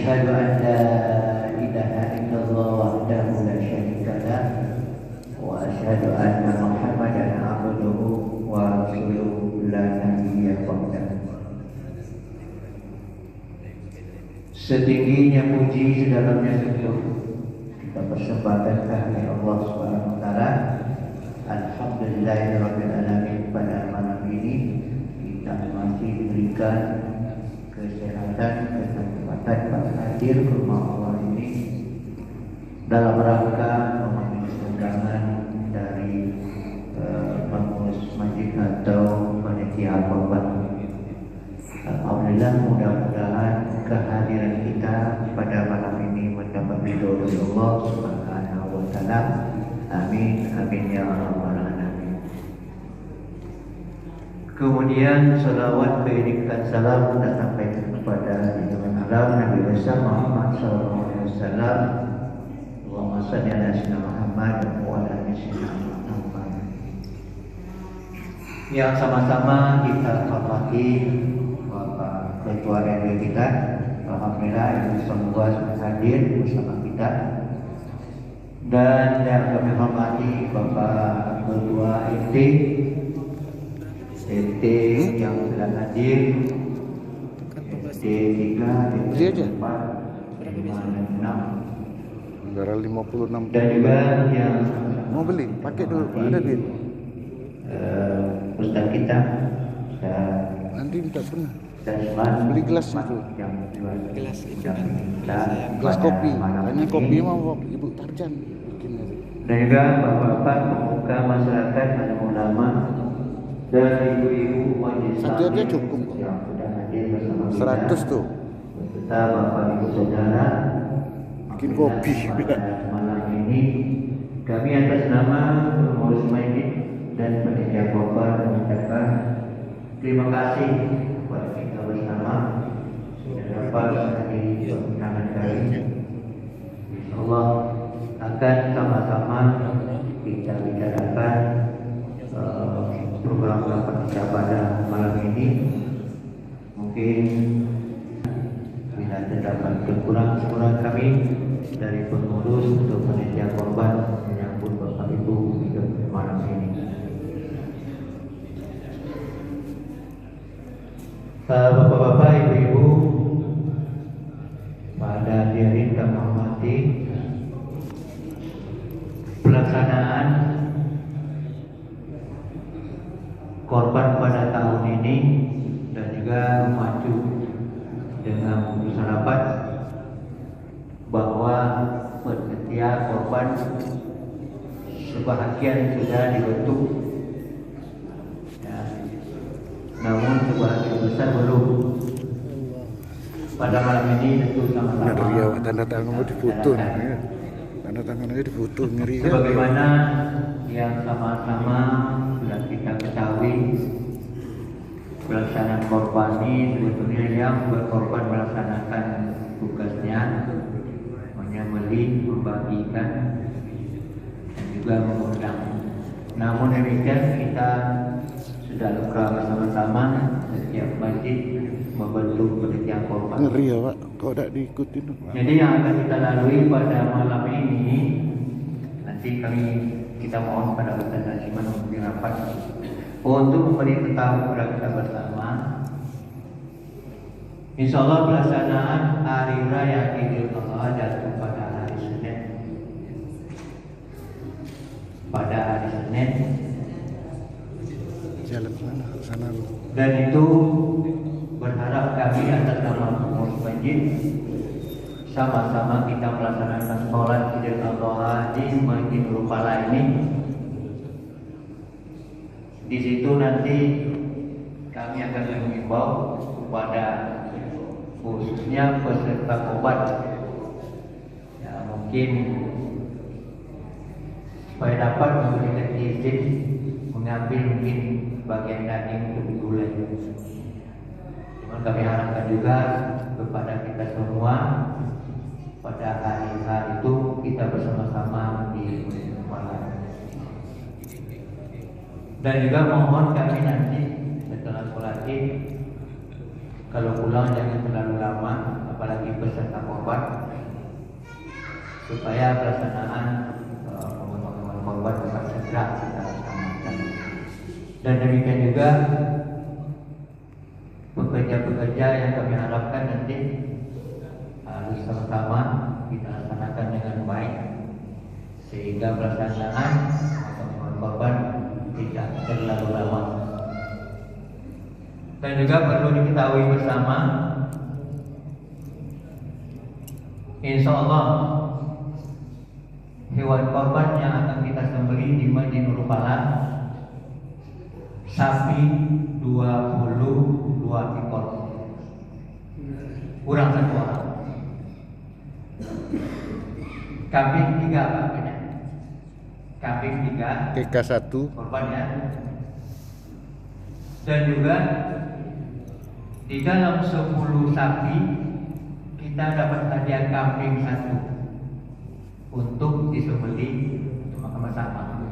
أشهد أن لا إله إلا الله وحده لا شريك له وأشهد أن محمدا عبده ورسوله لا نبي بعده. Setingginya puji, sedalamnya syukur kita persembahkan kehadirat Allah Subhanahu wa taala. Alhamdulillahirabbil alamin, pada malam ini kita masih diberikan kesehatan, kesempatan pada hadir ke rumah Allah ini dalam rangka memenuhi undangan dari pengurus masjid atau panitia korban. Alhamdulillah, mudah-mudahan kehadiran kita pada malam ini mendapat ridho dari Allah Subhanahu wa taala. Amin amin ya rabbal alamin. Kemudian salawat berikan salam dan sampaikan kepada junjungan alam Nabi besar Muhammad sallallahu alaihi wasallam. Allahumma shalli ala sayyidina Muhammad wa ala ali sayyidina Muhammad. Yang sama-sama kita hormati Bapak Ketua RW kita, alhamdulillah yang semua hadir bersama kita. Dan yang kami hormati Bapak Ketua RT yang sudah hadir, RT 3, RT 4, 5, dan 6. Anggaran 56. Dan juga yang mau beli, pakai dulu, ada duit. Ustaz kita Nanti minta pernah. dan Beli gelas itu. yang jual Gelas itu. Gelas kopi. Hanya kopi mau Ibu Tarjan bikin. Dan juga bapak-bapak pemuka masyarakat, ada ulama dan ibu-ibu majelis Satu aja taklim cukup kok. yang sudah hadir bersama kita. 100 tuh. Beserta bapak ibu saudara Bikin kopi. pada malam ini kami atas nama pengurus masjid dan panitia korban mengucapkan terima kasih kepada kita bersama sudah dapat menghadiri undangan kali ini. Insyaallah akan sama-sama kita bicarakan program rapat kita pada malam ini. Mungkin bila terdapat kekurangan kami dari pengurus untuk panitia korban menyambut Bapak Ibu di malam ini. Bapak-bapak, ibu-ibu, pada hadirin kami hormati, pelaksanaan korban pada tahun ini dan juga memacu dengan putusan rapat bahwa panitia korban sebahagian sudah dibentuk, ya, namun sebahagian besar belum. Pada malam ini tentu sama-sama Ngeri ya, tanda tangan mau difoto nih. Tanda tangan aja difoto, ngeri ya. sebagaimana yang sama-sama sudah kita ketahui, pelaksanaan korban ini sebetulnya yang berkorban melaksanakan tugasnya, menyembelih, membagikan, dan juga mengundang. Namun demikian kita sudah luka bersama-sama setiap masjid membentuk panitia korban. Ngeri ya Pak, kok tidak diikutin? Jadi yang akan kita lalui pada malam ini, nanti kita mohon pada Ustaz Nasiman untuk rapat untuk memberitahu kepada kita bersama. Insya Allah pelaksanaan hari raya Idul Adha jatuh pada hari Senin. Pada hari Senin. Jalan mana? Sana. Dan itu berharap kami atas nama pengurus masjid sama-sama kita melaksanakan sholat Idul Adha di Masjid Rupala ini. Di situ nanti kami akan mengimbau kepada khususnya peserta korban, ya, mungkin supaya dapat memberikan izin mengambil mungkin bagian daging untuk digulai. Kami harapkan juga kepada kita semua pada hari itu kita bersama-sama di malam. Dan juga mohon kami nanti setelah sholat Id Kalau pulang jangan terlalu lama, apalagi peserta korban, supaya pelaksanaan pemotongan korban dapat segera kita laksanakan. Dan demikian juga pekerja-pekerja yang kami harapkan nanti harus sama-sama kita laksanakan dengan baik, sehingga pelaksanaan pemotongan korban tidak terlalu lama. Dan juga perlu diketahui bersama, insya Allah hewan korban yang akan kita sembelih di Masjid Nurul Falah sapi 22 ekor, kurang 1 orang. Kambing 3 Pak. Kambing 3 PK1 korban ya. Dan juga di dalam 10 sapi kita dapat hadiah kambing 1 untuk disembelih sama-sama.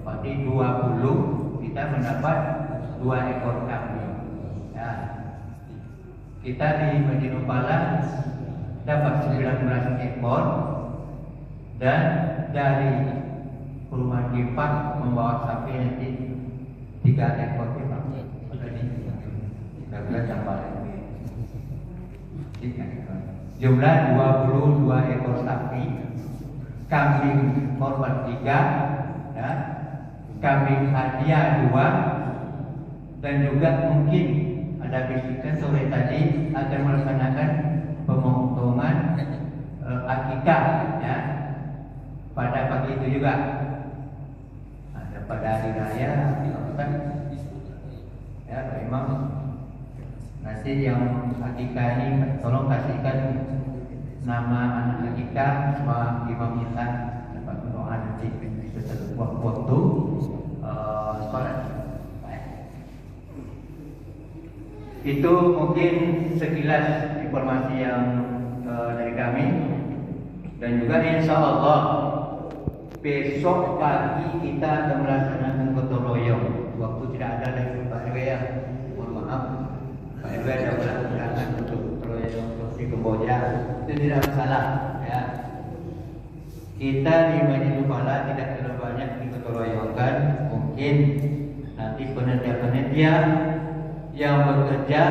Berarti 20 kita mendapat 2 ekor kambing. Ya. Kita di Masjid Nurul Falah dapat 19 ekor, dan dari perumahan Kipat membawa sapi nanti 3 ekor Kipat. Jumlah 22 ekor sapi, kambing korban 3, ya, kambing hadiah 2, dan juga mungkin ada bisikan sore tadi akan melaksanakan pemotongan akikah ya pada pagi itu juga. Ada pada hari raya ya Pak Imam, nanti yang akikah ini tolong kasihkan nama anak akikah sama imam kita dapat doa nanti waktu sholat. Itu mungkin sekilas informasi yang dari kami, dan juga insya Allah besok pagi kita akan melaksanakan gotong royong. Waktu tidak ada lagi Pak RW ya, mohon maaf Pak RW ada undangan untuk gotong royong di Kamboja, itu tidak masalah ya. Kita di Masjid Nurul Falah tidak terlalu banyak digotong royongkan, mungkin nanti panitia-panitia yang bekerja,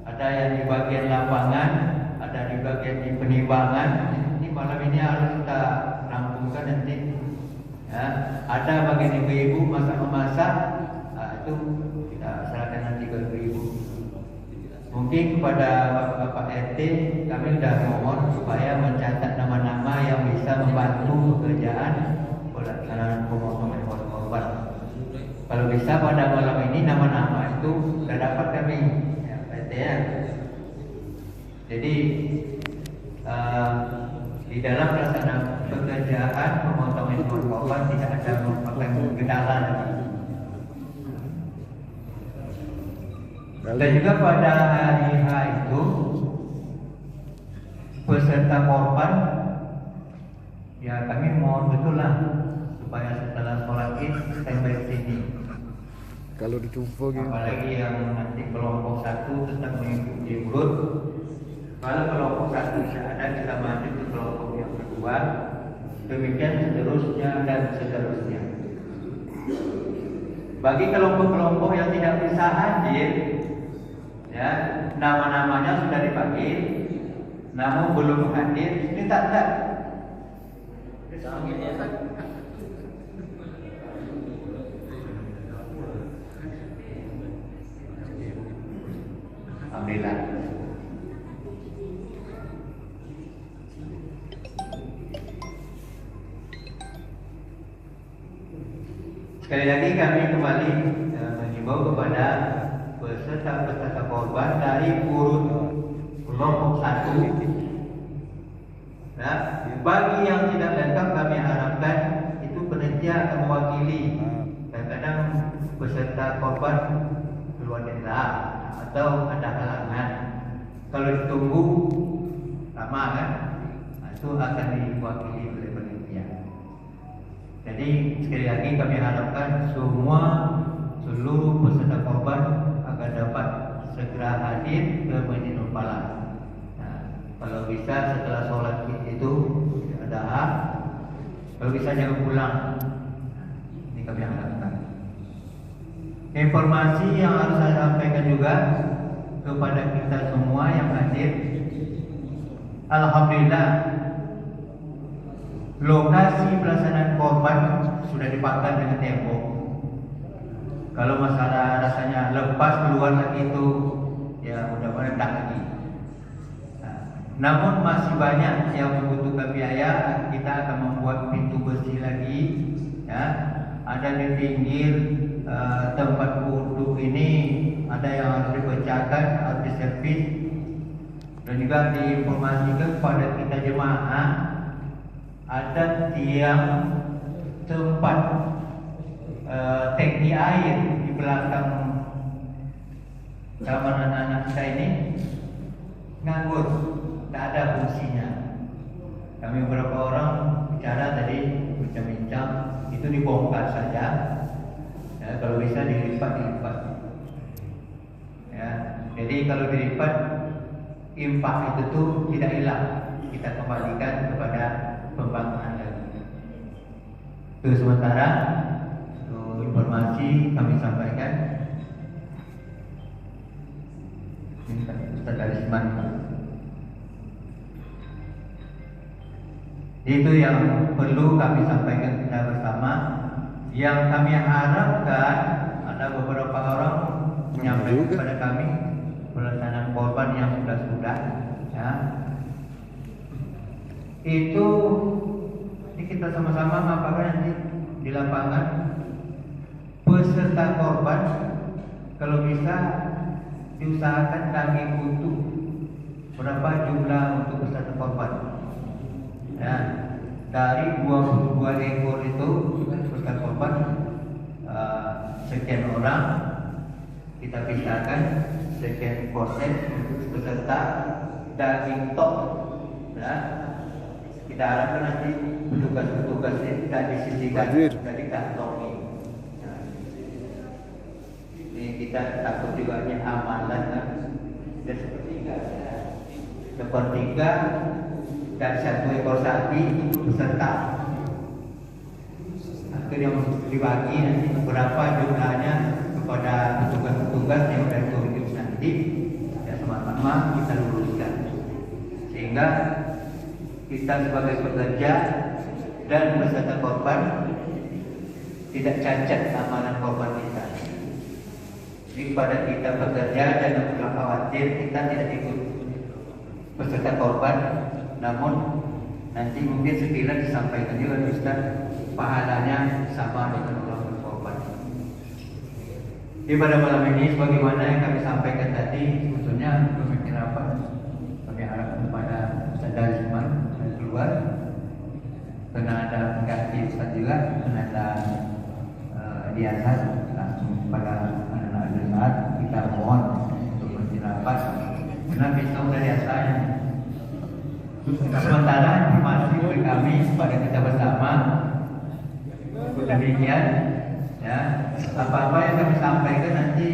ada yang di bagian lapangan, ada di bagian di penimbangan. Ini malam ini harus kita rampungkan nanti. Ya, ada bagian ibu-ibu masak-memasak, itu kita serahkan nanti ke ibu-ibu. Mungkin kepada Bapak RT kami sudah mohon supaya mencatat nama-nama yang bisa membantu pekerjaan pelaksanaan pemotongan korban. Kalau bisa pada malam ini nama-nama itu sudah dapat kami ya, RT ya. Jadi di dalam pelaksanaan pekerjaan pemotongan korban tidak ada merupakan kendala lagi. Dan juga pada hari H itu peserta korban ya kami mohon betul lah supaya setelah sholat Id standby di sini. kalau ditumpuk gitu. Apalagi yang nanti kelompok 1 tetap mengikuti urut. Kalau kelompok 1 tidak ada, kita maju ke kelompok yang kedua. Demikian seterusnya dan seterusnya. Bagi kelompok-kelompok yang tidak bisa hadir, ya nama-namanya sudah dipanggil, namun belum hadir, ini tak. Alhamdulillah. Sekali lagi kami kembali mengimbau kepada peserta korban dari urut kelompok 1. Nah, bagi yang tidak lengkap kami harapkan itu panitia akan mewakili. Kadang-kadang peserta korban keluar denda atau ada halangan. Kalau ditunggu lama kan, itu akan diwakili oleh panitia. Jadi sekali lagi kami harapkan seluruh peserta korban agar dapat segera segera hadir ke Masjid Falah. Nah, kalau bisa setelah sholat itu ada, kalau bisa jangan pulang. Ini kami harapkan. Informasi yang harus saya sampaikan juga kepada kita semua yang hadir. Alhamdulillah, lokasi pelaksanaan korban sudah dipakar dengan tembok. Kalau masalah rasanya lepas keluar lagi itu, ya mudah-mudahan tak lagi. Nah, namun masih banyak yang membutuhkan biaya. Kita akan membuat pintu besi lagi, ya. Ada di pinggir tempat wudhu ini, ada yang harus dipecahkan, harus diservis, dan juga diinformasikan kepada kita jemaah ada tiang tempat tangki air di belakang kamar anak-anak kita ini nganggur, tidak ada fungsinya. Kami beberapa orang bicara tadi, bincang-bincang, itu dibongkar saja. Ya, kalau bisa dilipat. Ya, jadi kalau dilipat, impak itu tuh tidak hilang, kita kembalikan kepada pembangunan lagi. Itu sementara informasi kami sampaikan. Ustaz Arisman, itu yang perlu kami sampaikan kita bersama. Yang kami harapkan, ada beberapa orang menyampaikan kepada kami pelaksanaan korban yang sudah, ya. Itu ini kita sama-sama ngapain nanti di lapangan. Peserta korban kalau bisa diusahakan daging utuh. Berapa jumlah untuk peserta korban? Ya, dari 22 ekor itu peserta korban, sekian orang kita pisahkan, sekian porsi peserta daging tok. Ya, kita harapkan nanti petugas-petugas ini tidak disisihkan dari kantongi. Kita takut juga hanya amalan kan? Dan sepertiga dan 1 ekor sapi peserta. Akhirnya dibagi nanti berapa jumlahnya kepada petugas-petugas yang sudah ditunjuk nanti, ya sama-sama kita luruskan sehingga kita sebagai pekerja dan peserta korban tidak cacat amalan korban kita. Jadi pada kita bekerja jangan perlu khawatir kita tidak ikut peserta korban, namun nanti mungkin sekiranya disampaikan juga Ustaz, pahalanya sama dengan orang berkorban. Di pada malam ini sebagaimana yang kami sampaikan tadi, sebetulnya pemimpin rapat kami harapkan kepada Ustaz Arisman dan keluar, karena ada pengganti Ustaz juga, karena ada diasah langsung kepada saat kita mohon untuk berpendapat karena besok dari asalnya. Sementara informasi dari kami kepada kita bersama demikian, ya, apa-apa yang kami sampaikan nanti,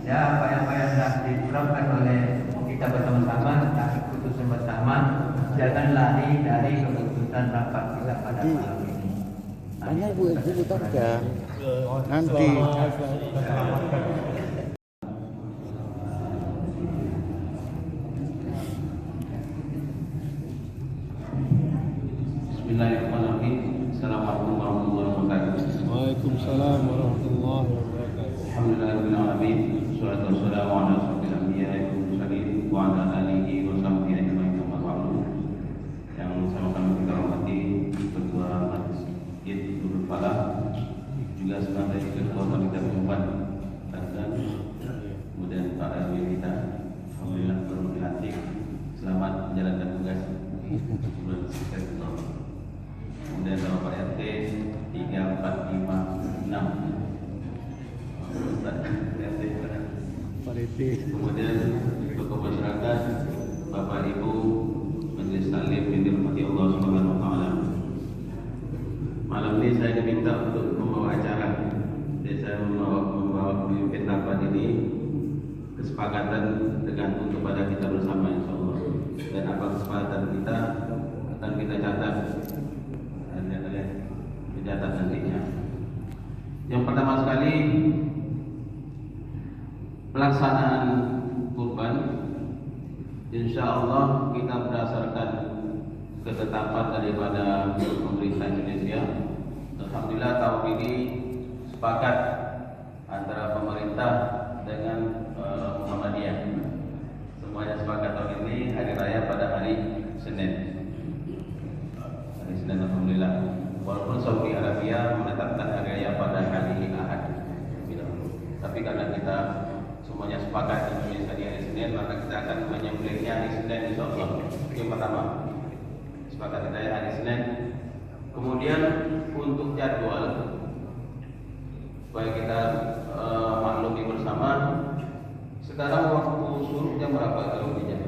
ya, apa yang telah diterapkan oleh kita bersama-sama, kasih keputusan bersama, jangan lari dari keputusan rapat kita pada malam ini. Banyak bu ya nanti. Bismillahirrahmanirrahim. Assalamualaikum warahmatullahi wabarakatuh. Waalaikumsalam warahmatullahi wabarakatuh. Alhamdulillahirabbil alamin. Wassalatu wassalamu ala asyrofil anbiya'i wal mursalin wa ala alihi wa sahbihi ajmain. Yang sama-sama kita hormati Ketua Masjid Nurul Falah, juga sebagai Ketua Panitia Pertemuan dan kemudian para ibu kita. Alhamdulillah baru dilantik. Selamat menjalankan tugas. Kemudian Bapak RT 3, 4, 5, 6 kemudian tokoh masyarakat, Bapak Ibu Majelis Taklim yang dirahmati Allah Subhanahu wa taala. Malam ini saya diminta untuk membawa acara. Jadi saya membawa pemimpin rapat ini kesepakatan tergantung kepada kita bersama insyaallah. Dan apa kesepakatan kita akan kita catat dan dicatat nantinya. Yang pertama sekali, pelaksanaan kurban insyaallah kita berdasarkan ketetapan daripada pemerintah Indonesia. Alhamdulillah tahun ini sepakat antara pemerintah dengan Muhammadiyah. Semuanya sepakat tahun ini hari raya pada hari Senin. Hari Senin alhamdulillah. Walaupun Saudi Arabia menetapkan hari raya pada hari Ahad. Tapi karena kita semuanya sepakat Indonesia di hari Senin, maka kita akan menyembelihnya hari Senin insyaallah. Yang pertama, sepakat kita hari Senin. Kemudian untuk jadwal supaya kita maklumi bersama, sekarang waktu suruh jam berapa kalau di jam?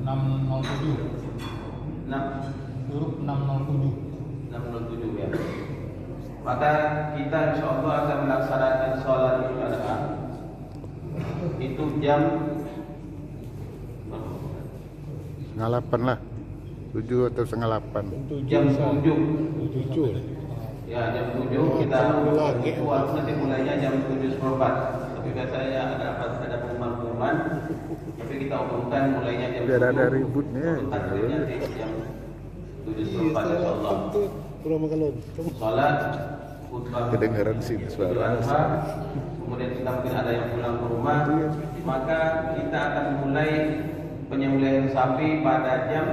6.07. 6. Suruh 6.07. 6.07 ya. Maka kita insyaallah akan melaksanakan sholat Idul Adha itu jam 8 lah, 7 atau setengah 8. jam 7. 7. Ya jam 7 kita itu walaupun nanti mulainya jam 7.04. Tapi biasanya ada pengumuman, tapi kita umumkan mulainya jam 7. Biar ada ributnya. Takdirnya di jam 7.04 insyaallah. Salat khutbah Kedengaran sih suara. kemudian kita mungkin ada yang pulang ke rumah, maka kita akan mulai penyembelihan sapi pada jam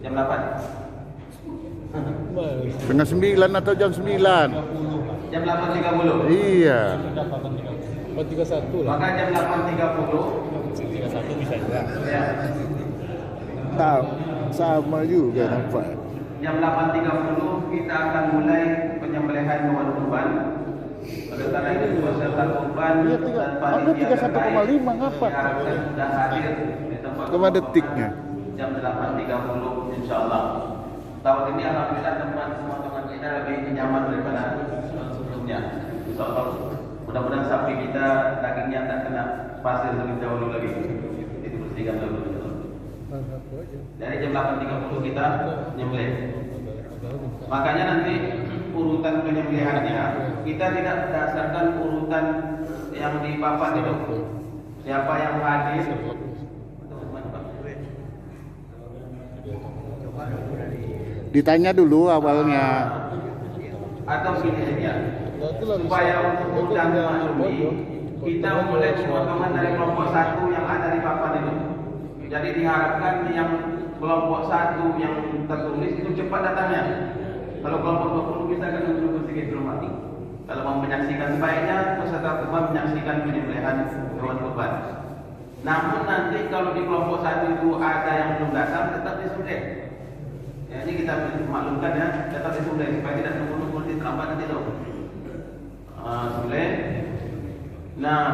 8. Setengah 9 atau jam 9? Jam 8.30. Iya. 8.31 lah. Maka jam 8.30 31 bisa juga. ya. Tahu, sama juga nampak. Jam 8.30 kita akan mulai penyembelihan hewan kurban. Oleh karena itu peserta kurban Iya, dan ada panitia 31,5 ngapa? diharapkan sudah hadir di tempat Cuma detiknya. jam 8.30 insyaallah. Tahun ini alhamdulillah teman-teman kita lebih nyaman daripada sebelumnya. Insyaallah mudah-mudahan sapi kita dagingnya tak kena pasir lebih dahulu lagi. Itu bersihkan dulu. Dari jam 8.30 kita nyembelih. Makanya nanti urutan penyembelihannya kita tidak berdasarkan urutan yang di papan itu. Siapa yang hadir? Ditanya dulu awalnya. Atau gini ya. Supaya untuk mudah memaklumi, kita mulai pemotongan dari kelompok 1 yang ada di papan itu. Jadi diharapkan yang kelompok 1 yang tertulis itu cepat datangnya. Kalau kelompok 20 bisa kan menunggu sedikit rumah. Kalau mau menyaksikan sebaiknya peserta kurban menyaksikan penyembelihan hewan kurban. Namun nanti kalau di kelompok 1 itu ada yang belum datang, tetap disembelih. Ya, ini kita maklumkan ya, tetap disembelih supaya tidak nunggu-nunggu terlambat nanti loh. Sembelih. Nah,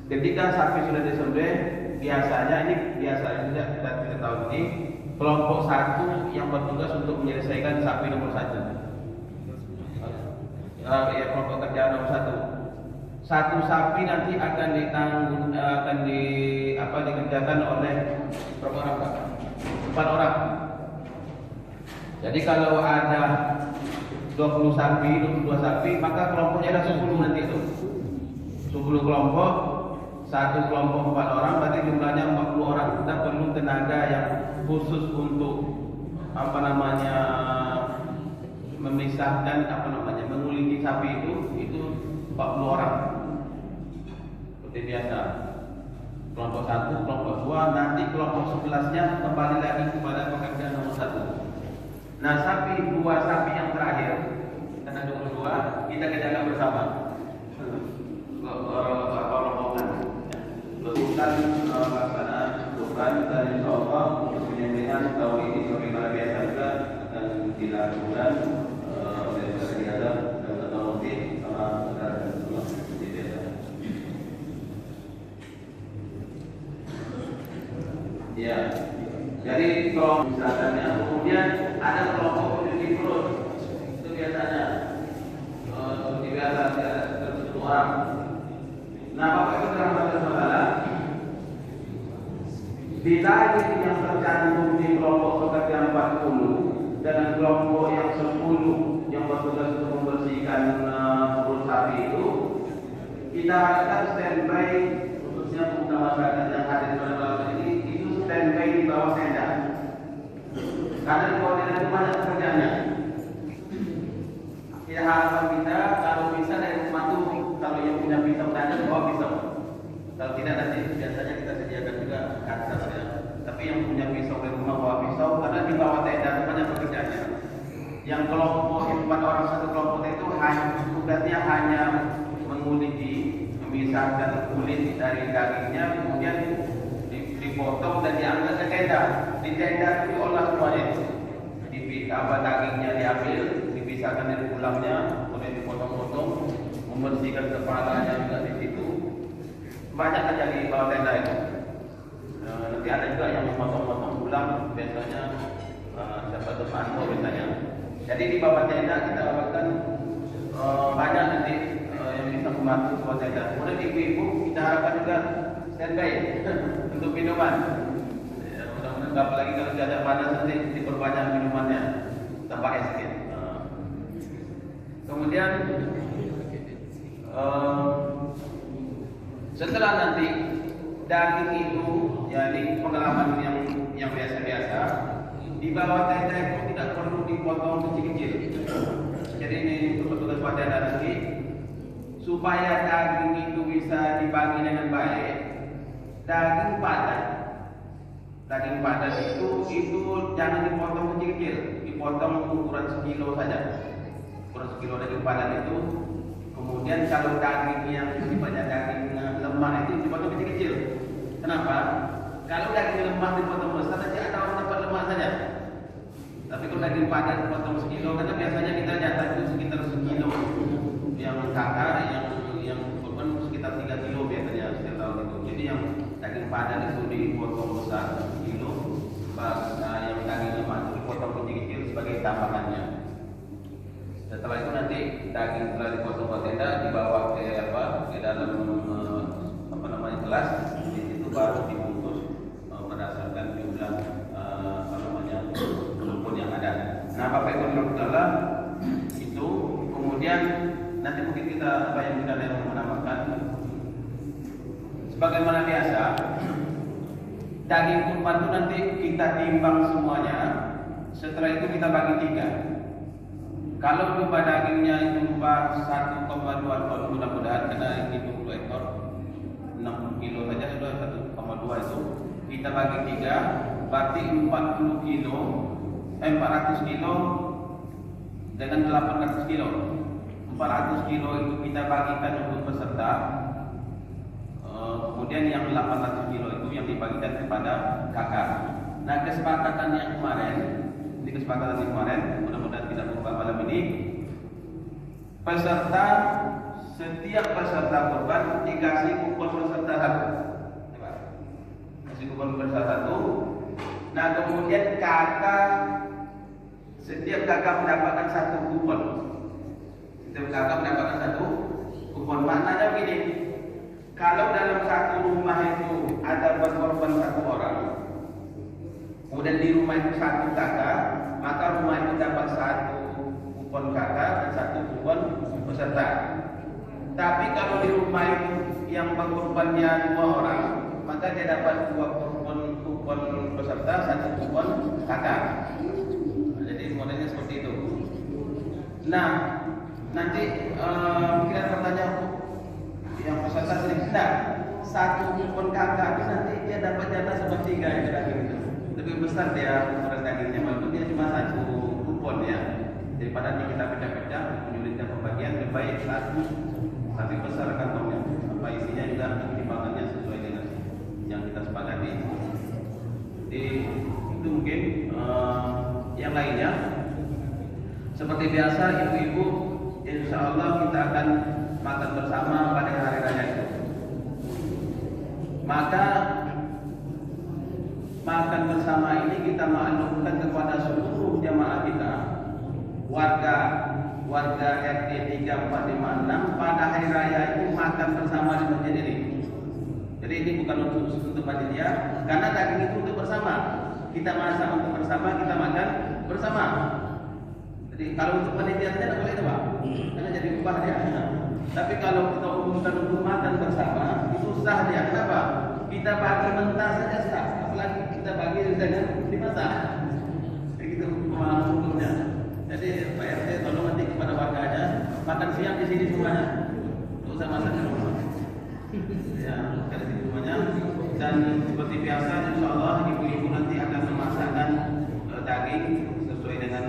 ketika sapi sudah disembelih, biasanya kita tahu ini kelompok 1 yang bertugas untuk menyelesaikan sapi nomor 1. Ya, kelompok kerja nomor 1. Satu sapi nanti akan dikerjakan oleh berapa orang Pak? 4 orang. Jadi kalau ada 20 sapi, 22 sapi, maka kelompoknya ada 10 nanti itu. 10 kelompok, satu kelompok 4 orang, berarti jumlahnya 40 orang. Kita perlu tenaga yang khusus untuk memisahkan menguliti sapi itu 40 orang. Seperti biasa. Kelompok 1, kelompok 2, nanti kelompok 11-nya kembali lagi kepada pekerja nomor 1. Nah, dua sapi yang terakhir, kita 22, kita kerjakan bersama. Lakukan pelaksanaan kurban dan insyaallah untuk penyembelihan tahun ini seperti biasa juga akan dilakukan oleh saudara dan saudara sama saudara semua seperti biasa. Ya, jadi kalau misalnya kemudian ada kelompok pencuci perut itu biasanya seperti biasa ada 1 orang. Nah, Bapak Ibu saudara-saudara, bila yang tercantum di kelompok pekerja 40 dengan kelompok yang 10 yang bertugas untuk membersihkan perut sapi itu, kita harapkan standby, khususnya untuk masyarakat yang hadir pada malam ini, itu standby di bawah tenda. Karena di bawah tenda itu banyak pekerjaannya. Kita harapan kita kalau bisa dari rumah itu, kalau yang punya pisau tajam bawa pisau. Kalau tidak nanti biasanya kita sediakan juga kaca ya. Tapi yang punya pisau di rumah bawa pisau, karena di bawah tenda itu banyak pekerjaannya. Yang kelompok 4 orang satu kelompok itu tugasnya hanya menguliti, memisahkan kulit dari dagingnya, kemudian dipotong dan diangkat ke tenda. Di tenda itu diolah semuanya. Dagingnya diambil, dipisahkan dari tulangnya, kemudian dipotong-potong, membersihkan kepalanya juga di situ. Banyak aja di bawah tenda itu. Nanti ada juga yang memotong-potong tulang, biasanya siapa itu Panto biasanya. Jadi di bawah tenda kita lakukan banyak nanti yang bisa membantu di bawah tenda. Kemudian ibu-ibu kita harapkan juga standby untuk minuman. Mudah-mudahan apalagi kalau cuaca panas nanti diperbanyak minumannya, tambah es krim. Kemudian setelah nanti daging itu, ya ini pengalaman yang biasa-biasa, di bawah tenda itu tidak perlu dipotong kecil-kecil. Jadi ini untuk petugas pada nanti supaya daging itu bisa dibagi dengan baik. Daging padat itu jangan dipotong kecil-kecil, dipotong ukuran sekilo saja. Ukuran sekilo daging padat itu. Kemudian kalau daging yang banyak daging lemah itu dipotong kecil-kecil. Kenapa? Kalau daging lemah dipotong besar saja ada orang dapat lemah saja. Tapi kalau daging padat dipotong sekilo, karena biasanya kita jatah itu sekitar sekilo. Yang kakak, yang beban sekitar 3 kilo biasanya setiap tahun itu. Jadi yang daging padat itu dipotong besar sekilo, yang daging lemah itu dipotong kecil-kecil sebagai tambahannya. Setelah itu nanti daging telah dipotong ke tenda dibawa ke dalam gelas, di situ baru dibungkus berdasarkan jumlah rumpun yang ada. Nah, Bapak Ibu dalam itu kemudian nanti mungkin kita bayangkan yang menambahkan sebagaimana biasa daging kurban itu nanti kita timbang semuanya. Setelah itu kita bagi 3. Kalau jumlah dagingnya itu jumlah 1,2 ton, mudah-mudahan karena ini 20 ekor 60 kilo saja sudah 1,2 itu kita bagi 3, berarti 400 kilo dengan 800 kilo. 400 kilo itu kita bagikan untuk peserta, kemudian yang 800 kilo itu yang dibagikan kepada kakak. Nah, kesepakatan yang kemarin, mudah-mudahan tidak berubah malam ini. Setiap peserta kurban dikasih kupon peserta 1. Kasih kupon peserta 1. Nah, kemudian setiap kakak mendapatkan 1 kupon. Setiap kakak mendapatkan 1 kupon. Maknanya begini, kalau dalam satu rumah itu ada berkorban 1 orang, kemudian di rumah itu 1 kakak, maka rumah itu dapat 1 kupon kakak dan 1 kupon peserta. Tapi kalau di rumah itu yang berkorbannya 2 orang, maka dia dapat 2 kupon peserta, 1 kupon kakak. Jadi modelnya seperti itu. Nah, nanti kita bertanya yang peserta sering tidak 1 kupon kakak itu nanti dia dapat jatah sepertiga itu daging itu. Lebih besar dia ukuran dagingnya, walaupun dia cuma 1 kupon ya. Daripada kita pecah-pecah menyulitkan pembagian, lebih baik 1 tapi besar kantongnya. Apa isinya juga timbangannya sesuai dengan yang kita sepakati. Jadi itu mungkin yang lainnya. Seperti biasa ibu-ibu, insya Allah kita akan makan bersama pada hari raya itu. Maka makan bersama ini kita maklumkan kepada seluruh jamaah kita, warga warga RT 3456 pada hari raya itu makan bersama di masjid ini. Jadi ini bukan untuk panitia, karena daging itu untuk bersama. Kita masak untuk bersama, kita makan bersama. Jadi kalau untuk panitia saja tidak boleh itu, Pak, karena jadi upah dia. Tapi kalau kita umumkan untuk makan bersama, itu sah dia. Kenapa? Kita bagi mentah saja sah, apalagi kita bagi dengan dimasak. Begitu hukumnya. Jadi Pak RT tolong nanti kepada warganya makan siang di sini semuanya. Tidak usah masak di rumah. Ya, makan di sini semuanya. Dan seperti biasa, insya Allah ibu-ibu nanti akan memasakkan daging sesuai dengan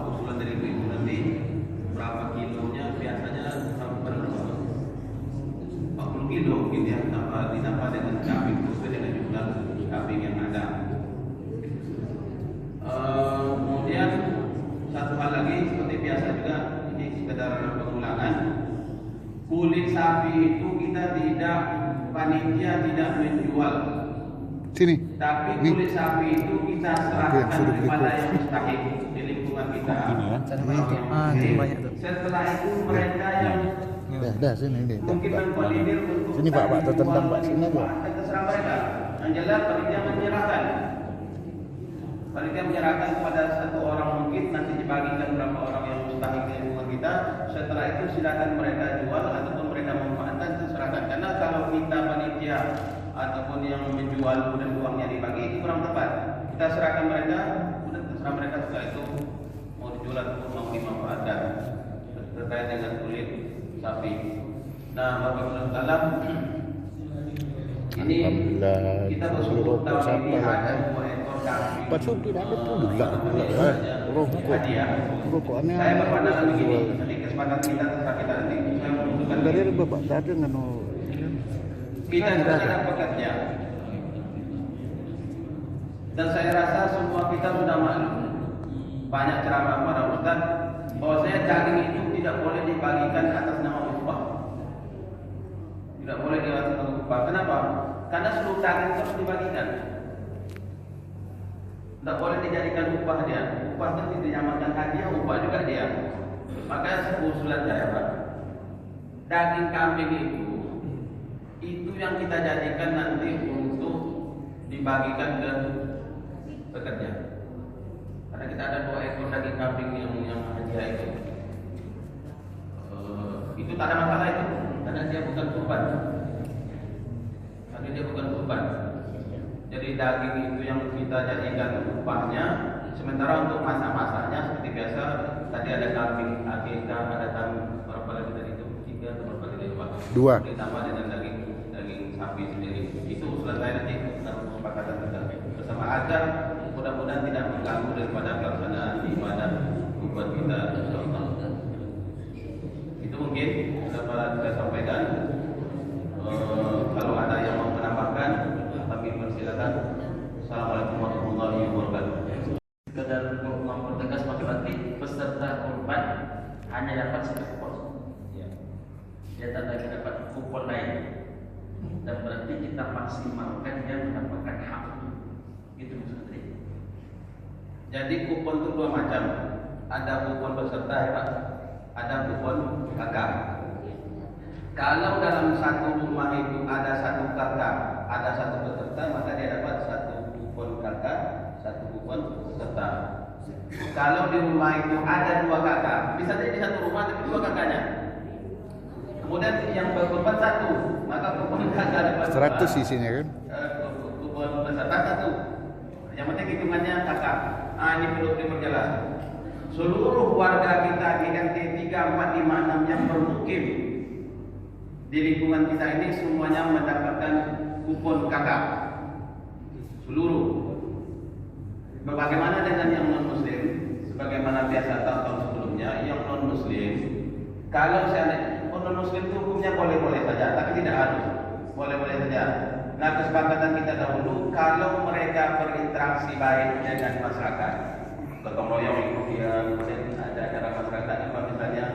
usulan dari ibu-ibu nanti. Berapa kilonya? Biasanya sampai 40 kilo mungkin ya, ditambah dengan kambing sesuai dengan jumlah kambing yang ada. Kemudian satu hal lagi seperti biasa juga, ini sekedar pengulangan. Kulit sapi itu kita tidak, panitia tidak menjual. Sini. Tapi kulit sapi itu kita serahkan kepada yang mustahik di lingkungan kita. Setelah itu mereka yang Dah sini nih. mungkin mengkoordinir untuk Sini Pak, tertendang Pak, sini aja. terserah mereka. Yang jelas panitia menyerahkan. Panitia menyerahkan kepada satu orang, mungkin nanti dibagikan berapa orang yang mustahik di lingkungan kita. Setelah itu silakan mereka jual ataupun mereka manfaatkan, terserahkan. Karena kalau kita panitia ataupun yang menjual kemudian uangnya dibagi, itu kurang tepat. Kita serahkan mereka, kemudian terserah mereka setelah itu mau dijual ataupun mau dimanfaatkan terkait dengan kulit sapi. Nah, Bapak dalam ini kita bersyukur tahun ini ada 2 ekor kambing. Pak Supi dah ada pun lah. Rokok. Rokok aneh. Saya berpandangan begini, nanti kesempatan kita terserah kita nanti. Saya menentukan Dari Bapak tadi dengan kita adalah pekerja. Dan saya rasa semua kita sudah maklum. Banyak ceramah para ustaz bahwasanya daging itu tidak boleh dibagikan atas nama upah. Tidak boleh dibagikan atas nama upah. Kenapa? Karena seluruh daging harus dibagikan. Tidak boleh dijadikan upah dia. Upah itu dinamakan hadiah, upah juga dia. Maka usulan saya, Pak, daging kambing itu yang kita jadikan nanti untuk dibagikan ke pekerja. Karena kita ada 2 ekor daging kambing yang hadiah itu. Itu tak ada masalah itu, karena dia bukan kurban. Karena dia bukan kurban. Jadi daging itu yang kita jadikan upahnya. Sementara untuk masak-masaknya seperti biasa, tadi ada kambing akikah, ada kambing berapa lagi tadi itu? 3 atau berapa lagi Pak? 2. Ditambah dengan daging sapi sendiri. Itu usulan saya nanti kita kesepakatan kita bersama agar mudah-mudahan tidak mengganggu daripada pelaksanaan ibadah buat kita insyaallah. Itu mungkin dapat saya sampaikan. Kalau ada yang mau menambahkan, kami persilakan. Assalamualaikum warahmatullahi wabarakatuh. Sekedar untuk mempertegas bagi peserta kurban hanya dapat 1 kupon. Dia tak lagi dapat kupon lain. Dan berarti kita maksimalkan dia mendapatkan hak. Itu maksudnya. Jadi kupon itu 2 macam. Ada kupon peserta ya Pak, ada kupon kakak. Kalau dalam satu rumah itu ada 1 kakak, ada 1 peserta, maka dia dapat 1 kupon kakak, 1 kupon peserta. Kalau di rumah itu ada 2 kakak, bisa jadi 1 rumah tapi 2 kakaknya. Kemudian yang berkorban 1, maka kupon kakak dapat 100 isinya kan? Kupon peserta 1. Yang penting hitungannya kakak. Ini perlu diperjelas. Seluruh warga kita di RT 3456 yang bermukim di lingkungan kita ini semuanya mendapatkan kupon kakak. Seluruh. Bagaimana dengan yang non muslim? Sebagaimana biasa tahun sebelumnya, yang non muslim, kalau saya non muslim itu hukumnya boleh-boleh saja, tapi tidak harus. Boleh-boleh saja. Nah, kesepakatan kita dahulu kalau mereka berinteraksi baik dengan masyarakat, gotong royong ikut dia, kemudian ada acara masyarakat apa misalnya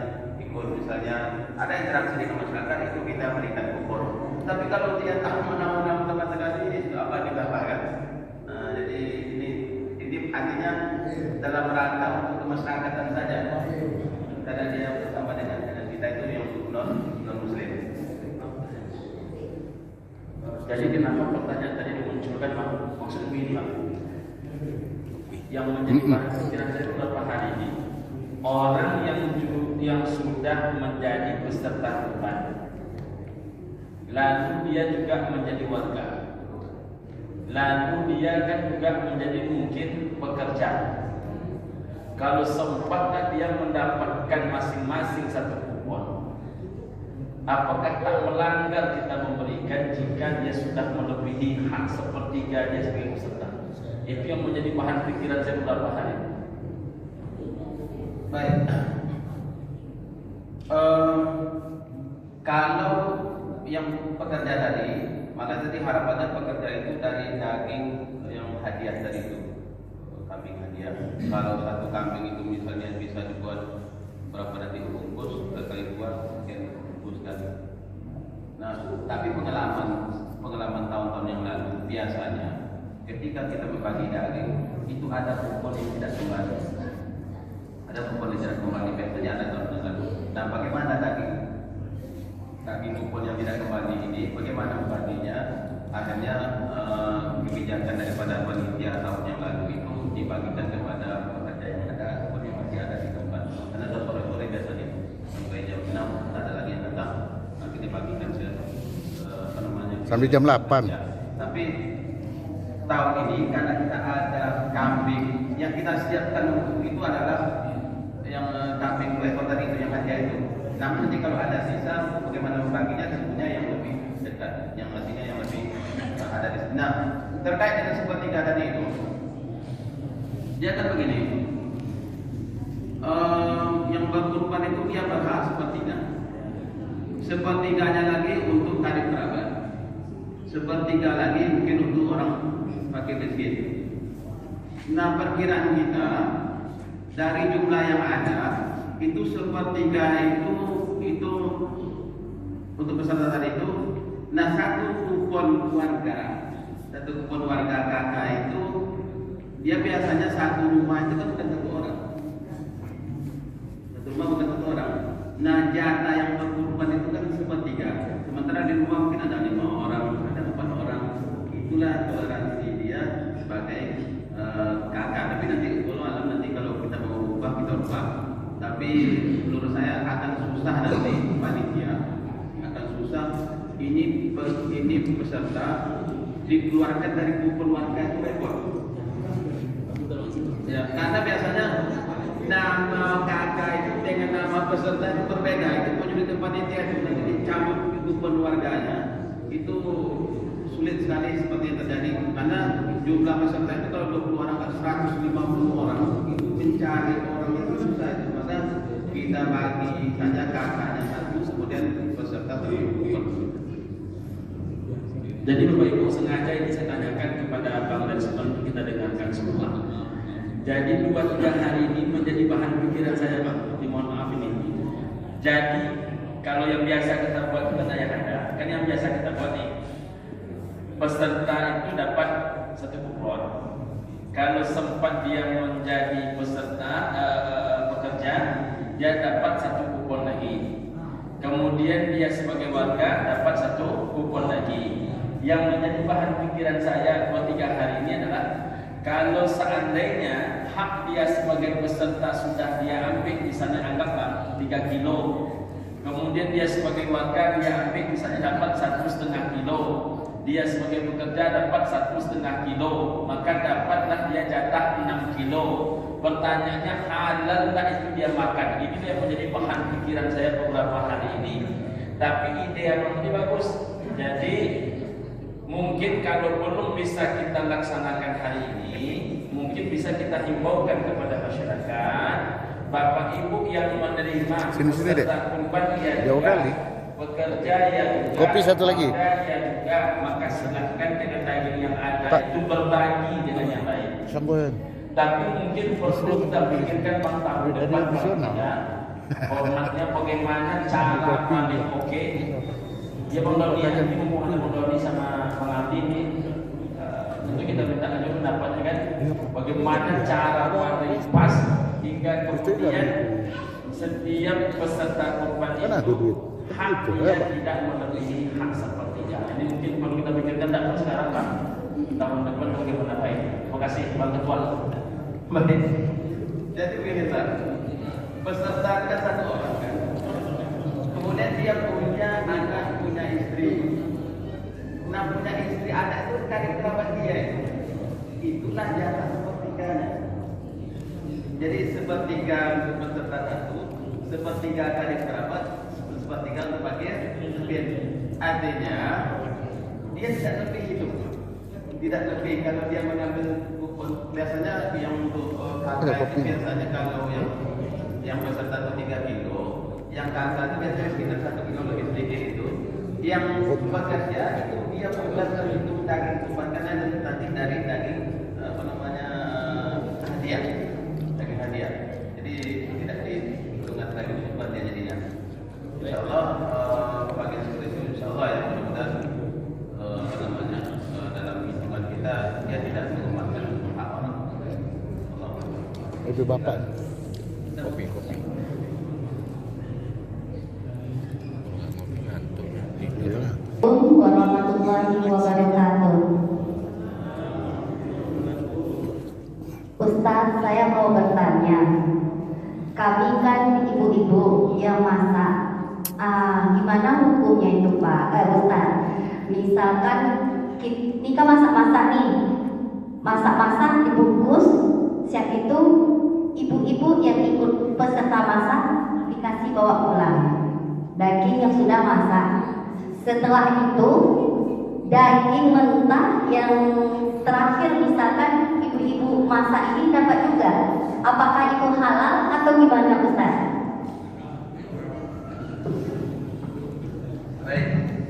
ikut misalnya ada interaksi dengan masyarakat, itu kita berikan kupon. Tapi kalau dia tak menang sama sekali, itu apa kita bahkan. Nah, jadi ini artinya dalam rangka untuk kemasyarakatan saja. karena dia bersama dengan kita itu yang non muslim. Jadi kenapa pertanyaan tadi dimunculkan maksud ini yang menjadi bahan pikiran saya beberapa hari ini, orang yang sudah menjadi peserta kurban, lalu dia juga menjadi warga, lalu dia kan juga menjadi mungkin pekerja. Kalau sempatnya dia mendapatkan masing-masing satu kupon, apakah tak melanggar kita memberikan jika dia sudah melebihi hak sepertiga dia sebagai peserta? Itu yang menjadi bahan pikiran saya beberapa hari. Baik. Kalau yang pekerja tadi, maka tadi harapannya pekerja itu dari daging yang hadiah tadi itu, kambing hadiah. Kalau satu kambing itu misalnya bisa dibuat berapa nanti bungkus, sekali buat mungkin bungkuskan. Nah, tapi pengalaman tahun-tahun yang lalu biasanya ketika kita membagi daging itu ada kupon yang tidak kembali. Ada kupon yang tidak kembali, biasanya ada tahun yang lalu. Nah, bagaimana daging kupon yang tidak kembali ini? Bagaimana membaginya? Akhirnya kebijakan daripada panitia tahun yang lalu itu dibagikan kepada pekerja yang ada kupon yang masih ada di tempat. Karena sore-sore biasanya sampai jam 6 ada lagi yang datang, nanti dibagikan sampai jam 8. Ya. Tapi tahun ini karena kita ada kambing yang kita siapkan untuk itu adalah yang kambing 2 ekor tadi itu yang hadiah itu. Namun nanti kalau ada sisa, bagaimana membaginya tentunya yang lebih dekat, yang mestinya yang lebih ada di sini. Nah, terkait dengan sepertiga tadi itu, dia kan begini, yang berkorban itu dia berhak sepertiga. Sepertiganya lagi untuk karib kerabat, sepertiga lagi mungkin untuk orang fakir miskin. Nah, perkiraan kita dari jumlah yang ada itu sepertiga itu untuk peserta tadi itu. Nah, satu kupon warga kakak itu dia biasanya satu rumah itu kan bukan satu orang, satu rumah bukan satu orang. Nah, jatah yang berkorban itu kan sepertiga. Sementara di rumah mungkin ada 5 orang, ada 4 orang. Itulah toleransi dia sebagai kakak. Tapi nanti kalau kita mau ubah kita ubah. Tapi menurut saya akan susah nanti panitia, akan susah. Ini peserta dikeluarkan dari kupon warga itu repot. Ya, karena biasanya nama kakak itu dengan nama peserta itu berbeda. Itu pun juga panitia itu nanti dicabut kupon warganya. Itu sulit sekali seperti yang terjadi karena jumlah peserta itu kalau 20 orang kan 150 orang itu mencari orang itu susah itu. Maka kita bagi saja kakaknya satu, kemudian peserta kupon. Jadi Bapak Ibu sengaja ini saya tanyakan kepada Bang dan sebelum kita dengarkan semua. Jadi 2-3 hari ini menjadi bahan pikiran saya Bang. Mohon maaf ini. Jadi kalau yang biasa kita buat itu saya ada, kan yang biasa kita buat nih peserta itu dapat satu kupon. Kalau sempat dia menjadi peserta pekerja, dia dapat satu kupon lagi. Kemudian dia sebagai warga dapat satu kupon lagi. Yang menjadi bahan pikiran saya 2-3 hari ini adalah kalau seandainya hak dia sebagai peserta sudah dia ambil, misalnya anggaplah 3 kilo, kemudian dia sebagai warga dia ambil misalnya dapat 1,5 kilo, dia sebagai pekerja dapat 1,5 kilo, maka dapatlah dia jatah 6 kilo. Pertanyaannya halal tak itu dia makan? Ini yang menjadi bahan pikiran saya beberapa hari ini. Tapi ide yang ini bagus. Jadi mungkin kalau belum bisa kita laksanakan hari ini, mungkin bisa kita himbaukan kepada masyarakat, Bapak Ibu yang menerima peserta kurban dia juga pekerja yang juga, kopi satu lagi. Dia juga, maka silakan dengan daging yang ada itu berbagi dengan yang lain. Tapi mungkin perlu kita pikirkan tahun depan ya, formatnya bagaimana, cara paling oke. Ya Bang Doni, ini hubungan Bang Doni sama Bang Abdi ini tentu kita minta aja pendapatnya kan, bagaimana cara paling pas hingga kemudian setiap peserta kurban Kan ada duit. haknya tidak melebihi hak sepertiga. Ini mungkin perlu kita pikirkan tak sekarang Pak. Tahun depan bagaimana baik. Terima kasih Bang Ketua. Baik. Jadi begini Pak. Peserta kan satu orang kan. Kemudian dia punya anak, punya istri. Nah punya istri, anak itu karib kerabat dia. Itulah jatah sepertiganya. Jadi sepertiga untuk peserta satu, sepertiga karib kerabat, sepertiga untuk bagian miskin. Artinya dia tidak lebih itu, tidak lebih kalau dia mengambil kupon. Biasanya yang untuk kakak itu biasanya kalau yang peserta itu 3 kilo, yang kakak itu biasanya sekitar 1 kilo lebih sedikit itu. Yang bekerja itu dia bukan terhitung daging kurban karena nanti dari daging apa namanya hadiah, daging hadiah. Jadi tidak dihitungan daging kurban dia jadinya. Insya Allah bagian seperti itu Insya Allah ya mudah-mudahan apa namanya dalam hitungan kita dia tidak mengumumkan hak orang. Itu bapak. Kopi. Assalamualaikum warahmatullahi wabarakatuh. Ustaz, saya mau bertanya. Kami kan ibu-ibu yang masak. Gimana hukumnya itu Pak? Ustaz, misalkan kita masak-masak nih, masak-masak dibungkus, siap itu ibu-ibu yang ikut peserta masak dikasih bawa pulang daging yang sudah masak. Setelah itu daging mentah yang terakhir misalkan ibu-ibu masak ini dapat juga. Apakah itu halal atau gimana Ustaz? Baik,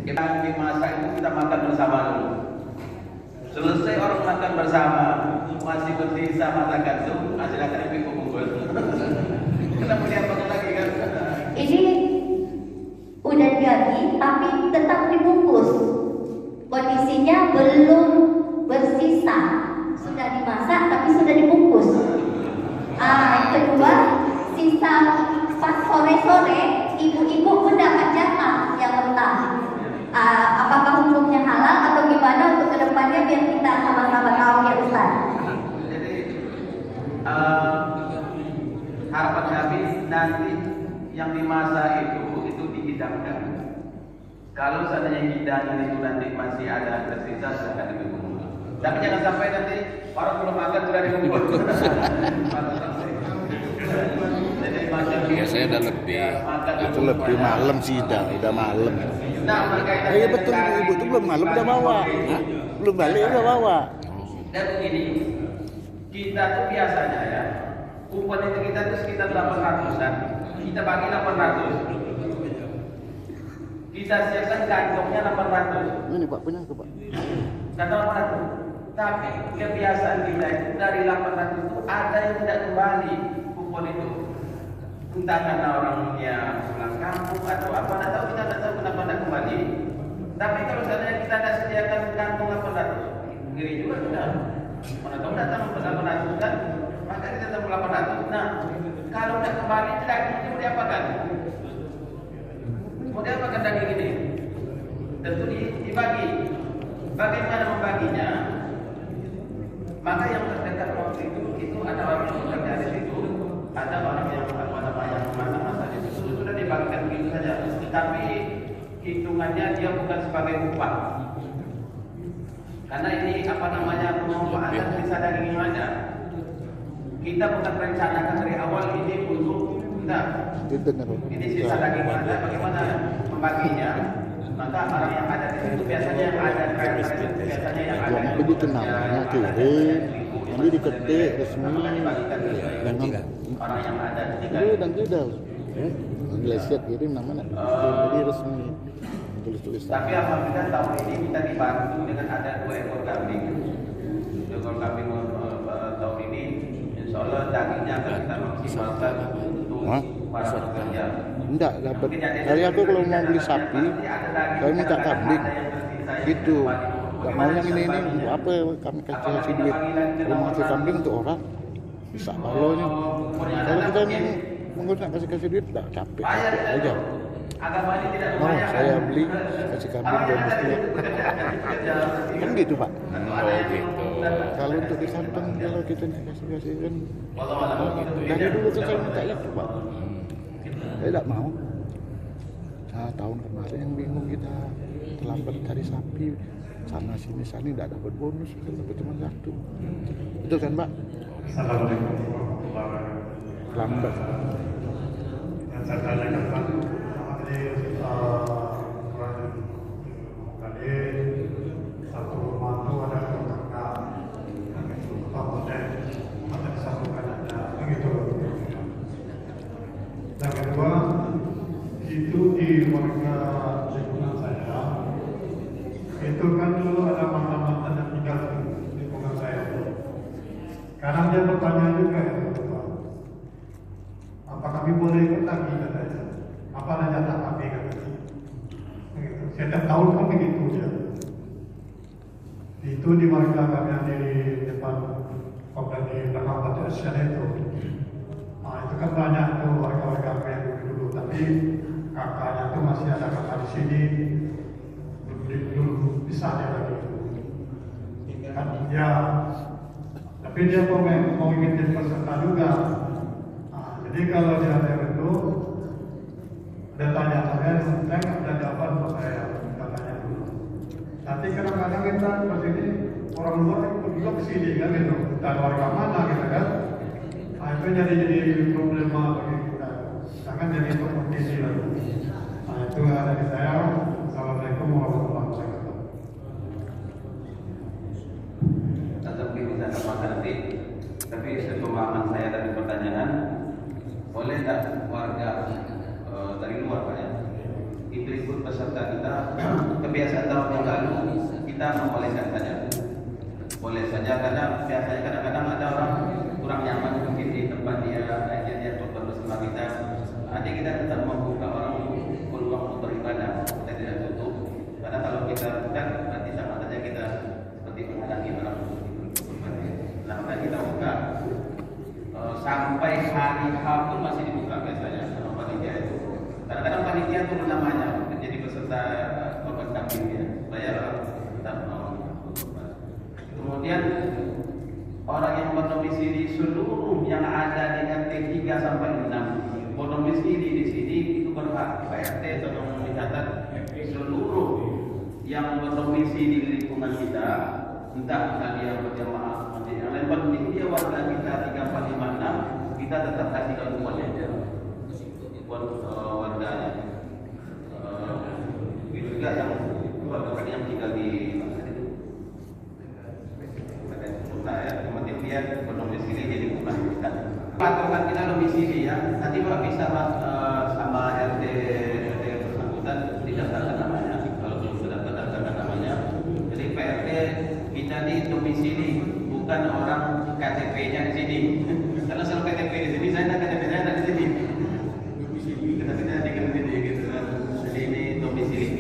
kita dimasak itu kita makan bersama dulu. Selesai orang makan bersama, masih bersisa masakan itu, silakan ibu kumpul. Kenapa dia makan lagi kan? Ini udah jadi tapi tetap dibungkus. Kondisinya belum bersisa. Sudah dimasak tapi sudah dibungkus. Yang kedua, sisa pas sore-sore ibu-ibu mendapat jatah yang mentah. Apakah hukumnya halal atau gimana untuk kedepannya biar kita sama-sama tahu ya Ustaz? Jadi harapan kami nanti yang dimasak itu dihidangkan. Kalau seandainya hidangan itu nanti masih ada tersisa, silakan dibungkus. Tapi jangan sampai nanti orang belum makan sudah dibungkus. Jadi macam Biasanya udah lebih. Itu lebih malam sih udah malam. Nah, berkaitan Iya betul, ibu itu belum malam udah bawa. Belum balik udah bawa. Dan begini, kita tuh biasanya ya, kupon itu kita tuh sekitar 800-an. Kita bagi 800. Kita siapkan kantongnya 800. Ini Pak punya Pak. Kantong 800. Tapi kebiasaan kita itu dari 800 itu ada yang tidak kembali kupon itu. Entah karena orangnya pulang kampung atau apa, tidak tahu, kita tidak tahu kenapa tidak kembali. Tapi kalau seandainya kita tidak sediakan kantong 800, ngiri juga kita. Mana tahu datang 800 kan, maka kita tambah 800. Nah, kalau tidak kembali, daging ini mau diapakan? Mau diapakan daging ini? Tentu dibagi. Bagaimana membaginya? Maka yang terdekat waktu itu ada orang yang bekerja di situ, ada orang yang masak-masak di situ, sudah dibagikan begitu saja. Tapi hitungannya dia bukan sebagai upah. Karena ini apa namanya pemanfaatan sisa daging yang ada. Kita bukan rencanakan dari awal ini untuk kita. Ini sisa daging yang ada, bagaimana membaginya? Maka orang yang ada di situ biasanya yang ada biasanya yang ada. Yang begitu namanya kirim, nanti diketik resmi dengan orang yang ada dan tidak. Malaysia kirim namanya, jadi resmi tulis-tulis. Tapi alhamdulillah tahun ini kita dibantu dengan ada 2 ekor kambing. 2 ekor kambing tahun ini, insya Allah dagingnya akan kita maksimalkan untuk para pekerja. Enggak dapat. Dari aku kalau mau beli sapi, saya minta kambing. Gitu. Gak mau yang ini untuk apa kami kasih duit. Kalau mau kasih kambing untuk orang bisa balonya. Kalau kita ini mengurus nak kasih duit tak capek Bayar aja. Agama ini tidak Mau membayar. saya beli kasih kambing dan istilah. Kan gitu Pak. Oh gitu. Kalau untuk di Santang kalau kita nak kasih kan Walau dari dulu tuh saya minta itu Pak. Saya tidak mau. Nah, tahun kemarin yang bingung kita terlambat cari sapi sana sini tidak dapat bonus, kita dapat cuma satu. Betul kan Pak? Assalamualaikum warahmatullahi wabarakatuh. Lambat. Yang saya tanyakan Pak, tadi tadi satu rumah itu ada kakak apa model atau disambungkan ada begitu. Yang kedua itu di warga lingkungan saya itu kan dulu ada mantan-mantan yang tinggal di lingkungan saya. Kadang dia bertanya juga itu Pak, apa kami boleh ikut lagi katanya? Apa ada jatah kami katanya? Begitu. Setiap tahun kan begitu dia. Itu di warga kami yang di depan komplek di belakang Batu Asian itu. Nah, itu kan banyak tuh warga-warga kami yang dulu, tapi kakaknya tuh masih ada kakak di sini, belum bisa dia lagi. Kan ya. Tapi dia mau ingin jadi peserta juga. Nah, jadi kalau dia ada itu, dia tanya saya nggak ada jawaban buat saya, katanya dulu. Nanti kadang-kadang kita ke sini orang luar ikut juga ke sini kan gitu, kita warga mana gitu kan. Nah, itu jadi problema bagi kita. Jangan jadi kompetisi lagi. Nah, itu ada di saya. Assalamualaikum warahmatullahi wabarakatuh. Bisa tambahkan nanti, tapi sepemahaman saya dari pertanyaan, boleh tak warga dari luar Pak ya, ikut peserta kita, kebiasaan tahun yang lalu kita membolehkan saja, boleh saja karena biasanya kadang-kadang ada orang kurang nyaman mungkin di tempat dia coba bersama kita, nanti kita tetap membuka orang peluang untuk beribadah, kita tidak tutup, karena kalau kita bukan berarti sama saja kita seperti menghalangi orang. Nah, kita buka sampai hari H pun masih dibuka biasanya sama panitia itu. Kadang-kadang panitia turun namanya menjadi peserta korban kambing ya, supaya orang tetap mau. Kemudian orang yang berdomisili seluruh yang ada di RT 3 sampai 6 berdomisili di sini itu berhak Pak RT tolong mencatat seluruh yang berdomisili di lingkungan kita, entah dia berjamaah yang lain penting dia warga kita 3, 4, 5, 6 kita tetap kasih bantuannya buat warganya. Itu juga yang warga yang tinggal di yang penting dia berdomisili jadi bukan kita. Patokan kita domisili ya. Nanti Pak bisa sama RT bersangkutan didaftarkan namanya. Kalau belum sudah terdaftarkan namanya, jadi PRT kita di domisili. Bukan orang KTP-nya di sini. Karena selalu KTP di sini, saya ada KTP saya ada di sini. Kita di sini gitu kan. Jadi ini domisili.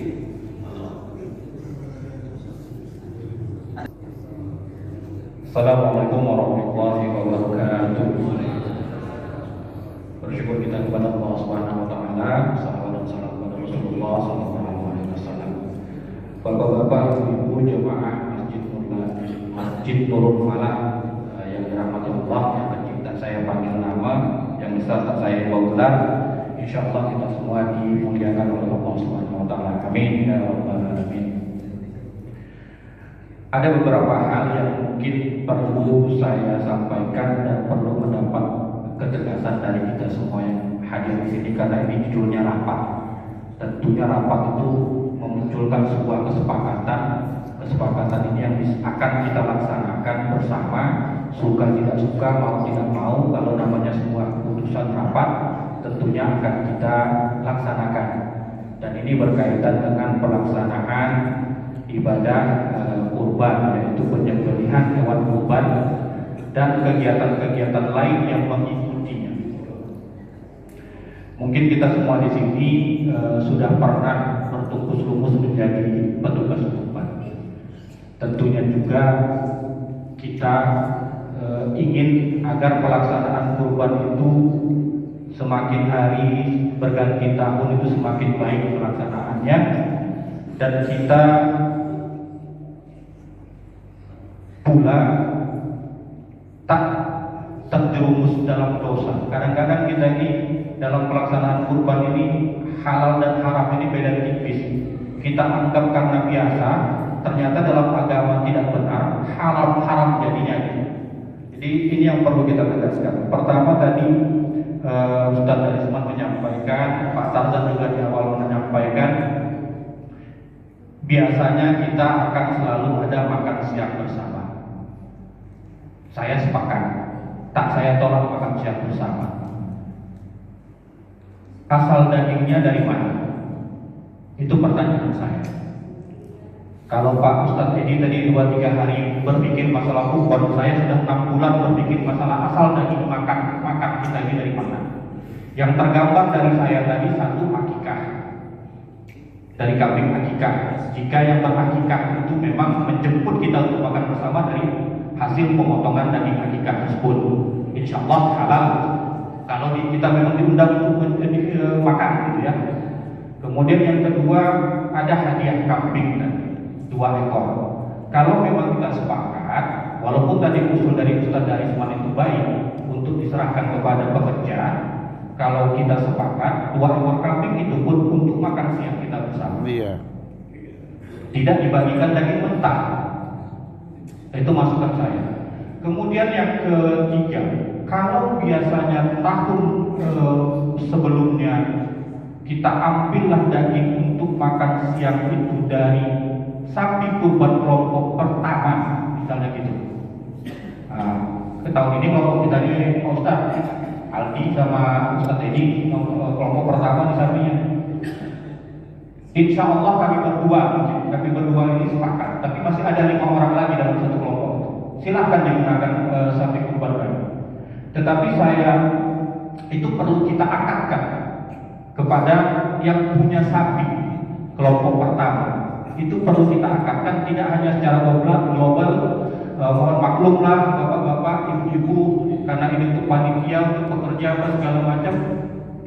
Assalamualaikum warahmatullahi wabarakatuh. Bersyukur kita kepada Allah Subhanahu wa taala, salawat dan salam kepada Rasulullah sallallahu alaihi wasallam. Bapak-bapak, ibu jemaah Masjid Nurul Falah yang dirahmati Allah, yang pencipta saya panggil nama, yang besar saya bawa, insyaallah kita semua dimuliakan oleh Allah Subhanahu wa taala. Amin ya rabbal alamin. Ada beberapa hal yang mungkin perlu saya sampaikan dan perlu mendapat ketegasan dari kita semua yang hadir di sini, karena ini judulnya rapat. Tentunya rapat itu memunculkan sebuah kesepakatan ini yang akan kita laksanakan bersama, suka tidak suka, mau tidak mau. Kalau namanya sebuah keputusan rapat, tentunya akan kita laksanakan. Dan ini berkaitan dengan pelaksanaan ibadah kurban, yaitu penyembelihan hewan kurban dan kegiatan-kegiatan lain yang mengikutinya. Mungkin kita semua di sini sudah pernah bertungkus lumus menjadi petugas kurban. Tentunya juga kita ingin agar pelaksanaan kurban itu semakin hari berganti tahun itu semakin baik pelaksanaannya, dan kita pula tak terjerumus dalam dosa. Kadang-kadang kita ini dalam pelaksanaan kurban ini, halal dan haram ini beda tipis. Kita anggap karena biasa, ternyata dalam agama tidak benar, haram jadinya. Jadi ini yang perlu kita tegaskan. Pertama tadi Ustaz Arisman menyampaikan, Pak Tarzan juga di awal menyampaikan, biasanya kita akan selalu ada makan siang bersama. Saya sepakat, tak saya tolak makan siang bersama. Asal dagingnya dari mana? Itu pertanyaan saya. Kalau Pak Ustadz Edi tadi 2-3 hari berpikir masalah kurban, saya sudah 6 bulan berpikir masalah asal daging makan kita ini dari mana. Yang tergambar dari saya tadi satu akikah, dari kambing akikah. Jika yang berakikah itu memang menjemput kita untuk makan bersama dari hasil pemotongan daging akikah tersebut, insya Allah halal. Kalau kita memang diundang untuk makan gitu ya. Kemudian yang kedua ada hadiah kambing tadi 2 ekor. Kalau memang kita sepakat, walaupun tadi usul dari Ustaz Arisman itu baik untuk diserahkan kepada pekerja, kalau kita sepakat 2 ekor kambing itu pun untuk makan siang kita bersama. Iya. Tidak dibagikan daging mentah. Itu masukan saya. Kemudian yang ketiga, kalau biasanya tahun sebelumnya kita ambillah daging untuk makan siang itu dari sapi kurban kelompok pertama, misalnya gitu. Ke tahun ini kelompok kita ini Pak Ustaz Aldi sama Ustaz Edi kelompok pertama di sapinya. Insya Allah kami berdua ini sepakat, tapi masih ada 5 orang lagi dalam satu kelompok. Silahkan digunakan sapi kurban kami. Tetapi saya itu perlu kita akadkan kepada yang punya sapi kelompok pertama. Itu perlu kita akadkan, tidak hanya secara global. Mohon maklumlah bapak-bapak, ibu-ibu, karena ini untuk panitia, untuk pekerja apa segala macam.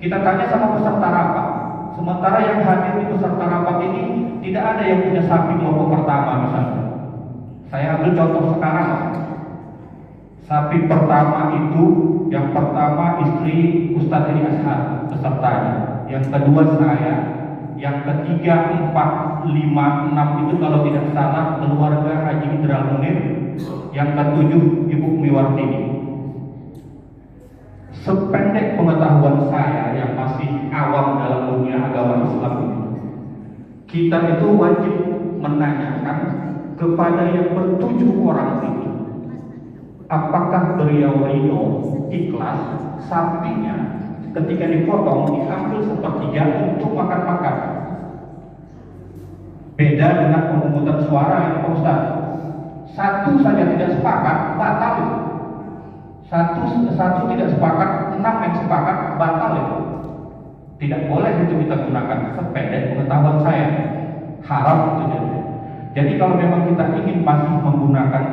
Kita tanya sama peserta rapat. Sementara yang hadir di peserta rapat ini tidak ada yang punya sapi kelompok pertama misalnya. Saya ambil contoh sekarang. Sapi pertama itu, yang pertama istri Ustadz Edi Ashar pesertanya, yang kedua saya, yang ketiga 4, 5, 6 itu kalau tidak salah keluarga Haji Idral Munir, yang ketujuh Ibu Miwartini. Sependek pengetahuan saya yang masih awam dalam dunia agama Islam ini, kita itu wajib menanyakan kepada yang ber-7 orang itu, apakah beliau ridho, ikhlas sapinya ketika dipotong diambil 1/3 untuk makan-makan. Beda dengan pemungutan suara yang Pak Ustaz. Satu saja tidak sepakat, batal itu. Satu tidak sepakat, 6 yang sepakat, batal itu. Tidak boleh itu kita gunakan. Sependek pengetahuan saya, haram itu jadi. Jadi kalau memang kita ingin masih menggunakan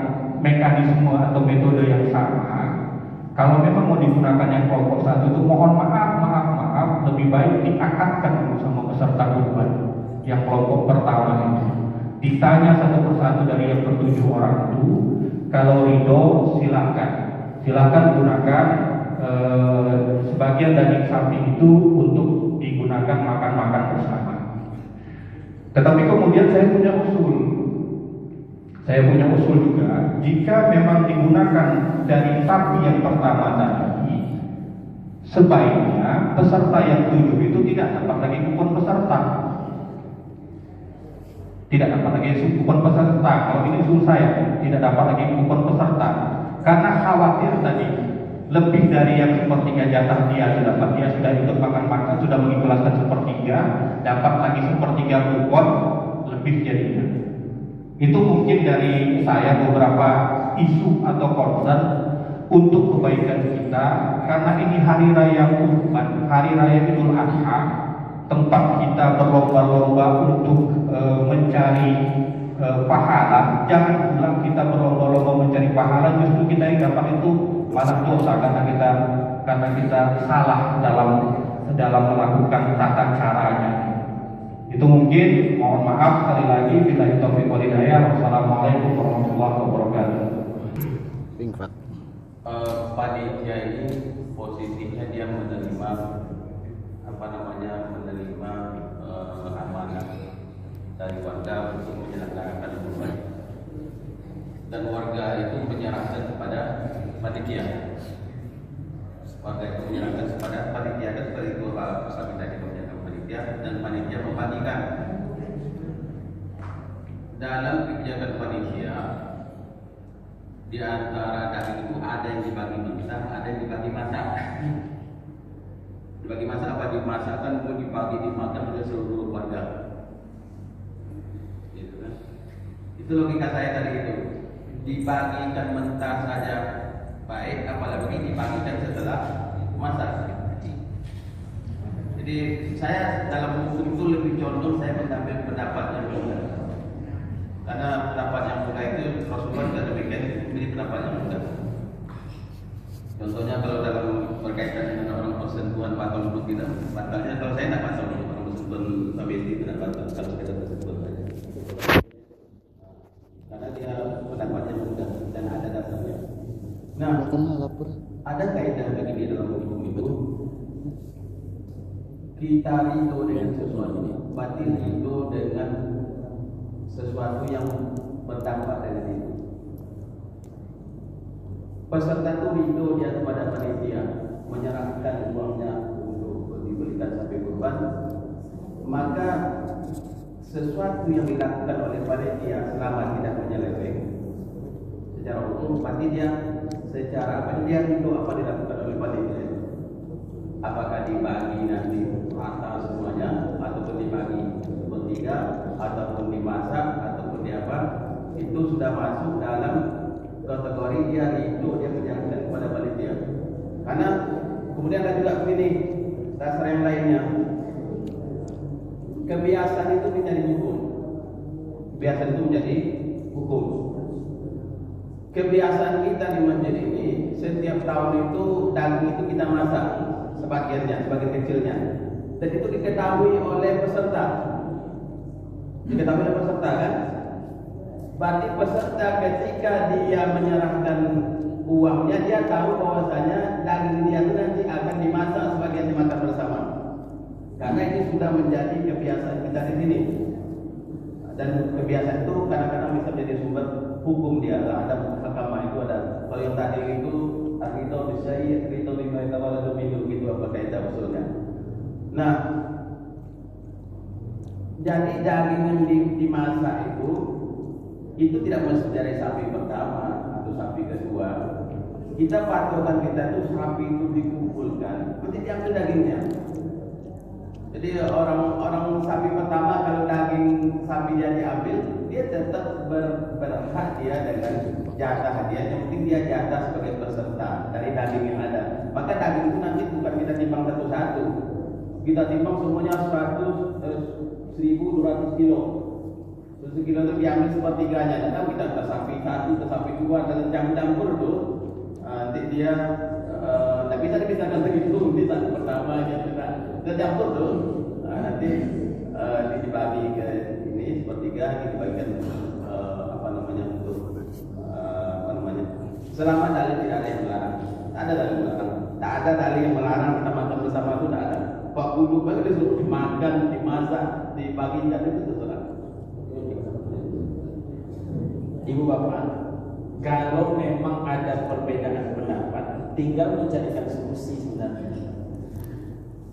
mekanisme atau metode yang sama, kalau memang mau digunakan yang kelompok satu itu, mohon maaf, lebih baik diakadkan dulu sama peserta kurban yang kelompok pertama itu. Ditanya satu persatu dari yang ber-7 orang itu, kalau ridho silakan gunakan sebagian daging sapi itu untuk digunakan makan-makan bersama. Tetapi kemudian saya punya usul juga, jika memang digunakan dari sapi yang pertama tadi, sebaiknya peserta yang 7 itu tidak dapat lagi kupon peserta. Kalau ini usul saya, tidak dapat lagi kupon peserta, karena khawatir tadi lebih dari yang 1/3 jatah dia sudah ikut makan-makan, sudah mengikhlaskan 1/3, dapat lagi 1/3 kupon lebih jadinya. Itu mungkin dari saya beberapa isu atau concern untuk kebaikan kita, karena ini hari raya Kurban, hari raya Idul Adha, tempat kita berlomba-lomba untuk mencari pahala. Jangan pula kita berlomba-lomba mencari pahala, justru kita yang dapat itu malah dosa karena kita karena kita salah dalam melakukan tata caranya. Itu mungkin, mohon maaf sekali lagi, billahi taufiq wal hidayah. Wassalamualaikum warahmatullahi wabarakatuh. Singkat. Panitia ini posisinya dia menerima amanah dari warga untuk menyelenggarakan kurban, dan warga itu menyerahkan kepada panitia. Warga itu menyerahkan kepada panitia, dan seperti itu kami tadi menyerahkan panitia, dan panitia membagikan. Dalam kebijakan panitia, di antara daging itu ada yang dibagi mentah, ada yang dibagi masak. Dibagi masak apa? Dimasakkan, mau dibagi dimakan oleh seluruh warga. Gitu kan? Itu logika saya tadi itu. Dibagikan mentah saja baik, apalagi dibagikan setelah masak. Jadi saya dalam hukum itu lebih condong saya mengambil pendapat yang mudah. Karena pendapat yang mudah itu Rasulullah sudah demikian, ini pendapat yang mudah. Contohnya kalau dalam berkaitan dengan orang persentuhan batal untuk tidak batalnya, kalau saya tidak batal orang persentuhan suami istri tidak batal kalau kita bersentuhan saja. Karena dia pendapatnya mudah dan ada dasarnya. Nah, ada kaidah begini dalam hukum itu. Kita ridho dengan sesuatu, batin ridho dengan sesuatu yang berdampak dengan itu. Peserta itu ridho dia kepada panitia menyerahkan uangnya untuk diberikan sapi kurban, maka sesuatu yang dilakukan oleh panitia selama tidak menyeleweng secara umum, panitia secara apa dia ridho apa dilakukan oleh panitia. Apakah dibagi nanti rata semuanya, ataupun dibagi bertiga, ataupun dimasak, ataupun di apa, itu sudah masuk dalam kategori dia ridho, dia menyerahkan kepada panitia. Karena kemudian ada juga begini dasar yang lainnya, kebiasaan itu menjadi hukum. Kebiasaan itu menjadi hukum. Kebiasaan kita di masjid ini setiap tahun itu daging itu kita masak sebagiannya, sebagian kecilnya, dan itu diketahui oleh peserta. Diketahui oleh peserta kan? Berarti peserta ketika dia menyerahkan uangnya, dia tahu bahwasanya daging dia itu nanti akan dimasak sebagian dimakan bersama. Karena ini sudah menjadi kebiasaan kita di sini. Dan kebiasaan itu kadang-kadang bisa menjadi sumber hukum dia. Ada mahkamah itu ada. Kalau yang tadi itu Arito bisa Arito lima tawala domilu gitu apa kaidah usulnya. Nah, jadi daging yang dimasak itu tidak mesti dari sapi pertama atau sapi kedua. Kita patokan kita itu sapi itu dikumpulkan, nanti diambil dagingnya. Jadi orang sapi pertama kalau daging sapi dia diambil, dia tetap berhak dia dengan jatah dia. Yang penting dia jatah sebagai peserta dari daging yang ada. Maka daging itu nanti bukan kita timbang satu-satu, kita timbang semuanya 1.200 kilo. 1 kilo itu diambil sepertiganya. Dan tahu kita ke sapi 1, ke sapi 2, dan campur tuh. Nanti dia tak bisa dipisahkan begitu. Nanti satu pertamanya kita campur tuh. Nanti dibagi ke ini sepertiga, ini dibagikan selama dalil tidak ada yang melarang. Tak ada dalil melarang. Tak ada dalil yang melarang kita makan bersama itu, tak ada. Pak Ulu bagi disuruh dimakan, dimasak, dibagi jadi itu terserah. Ibu bapak, kalau memang ada perbedaan pendapat, tinggal mencarikan solusi sebenarnya.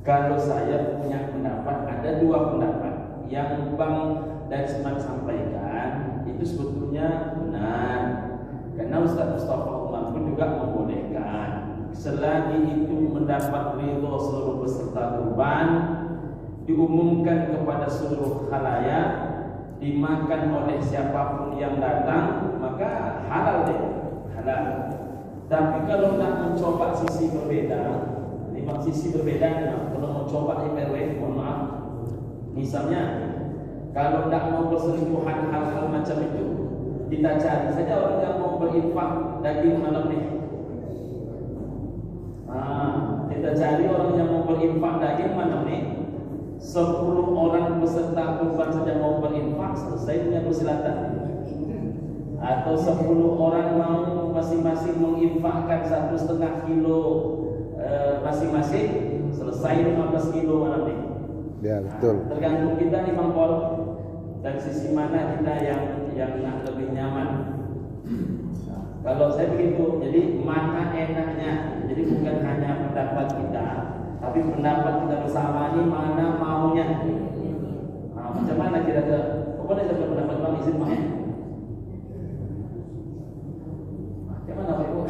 Kalau saya punya pendapat, ada 2 pendapat. Yang Bang Daisman sampaikan itu sebetulnya benar. Karena Ustaz Mustafa Umar pun juga membolehkan, selagi itu mendapat ridho seluruh peserta kurban, diumumkan kepada seluruh khalayak, dimakan oleh siapapun yang datang, maka halal deh, halal. Tapi kalau nak mencoba sisi berbeda, memang sisi berbedanya. Kalau mencoba RW, mohon maaf, misalnya kalau tak mau berselingkuhan hal-hal macam itu, kita cari saja orang yang mau berinfak daging malam ini. Kita cari orang yang mau berinfak daging mana nih? 10 orang peserta kurban saja mau berinfak, selesai punya persilatan. Atau 10 orang mau masing-masing menginfakkan 1,5 kilo masing-masing, selesai 15 kilo malam ini. Ya betul. Tergantung kita nih Bang Pol, dari sisi mana kita yang lebih nyaman. Kalau saya begitu, jadi mana enaknya. Jadi bukan hanya pendapat kita, tapi pendapat kita bersama ini mana maunya. Macam mana kira-kira? Pokoknya saya pendapat Bang izin Bang ya. Macam mana Pak Ibu?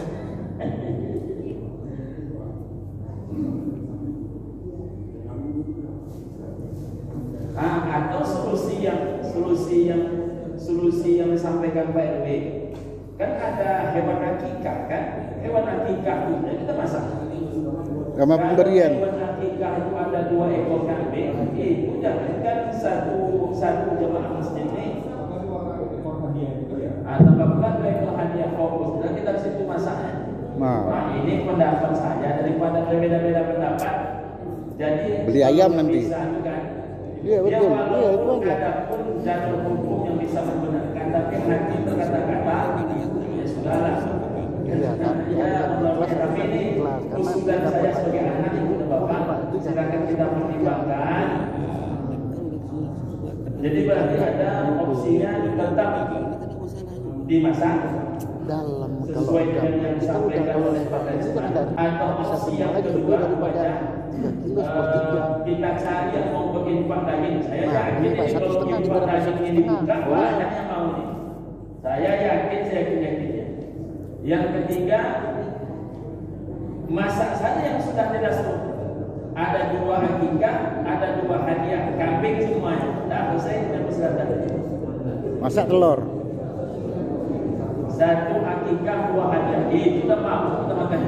Atau solusi yang disampaikan Pak RW, kan ada hewan akikah kan? Hewan akikah itu kita masak. Sama pemberian. Hewan akikah itu ada 2 ekor kambing, itu jangankan satu jemaah masjid ini. Tambah pula 2 ekor hadiah fokus. Dan kita di situ masaknya. Nah, ini pendapat saya, daripada berbeda-beda pendapat. Jadi beli ayam nanti. Iya betul. Iya itu aja. Ada pun jalur hukum yang bisa membenarkan, tapi hakim berkata-kata ya sudahlah. Tapi ini usulan saya sebagai anak ibu dan bapak, silakan kita pertimbangkan. Jadi berarti ada opsinya tetap dimasak Dalam sesuai dengan yang disampaikan oleh Pak Presiden, atau opsi yang kedua daripada kita cari yang mau berinfak daging. Saya yakin ini kalau infak daging ini buka banyak yang mau nih. Saya yakin ya. Yang ketiga, masak saja yang sudah jelas. Ada 2 akikah, ada 2 hadiah kambing semuanya. Dah selesai dan persilatan. masak telur. 1 akikah 2 hadiah. Itu kita mau kita makan.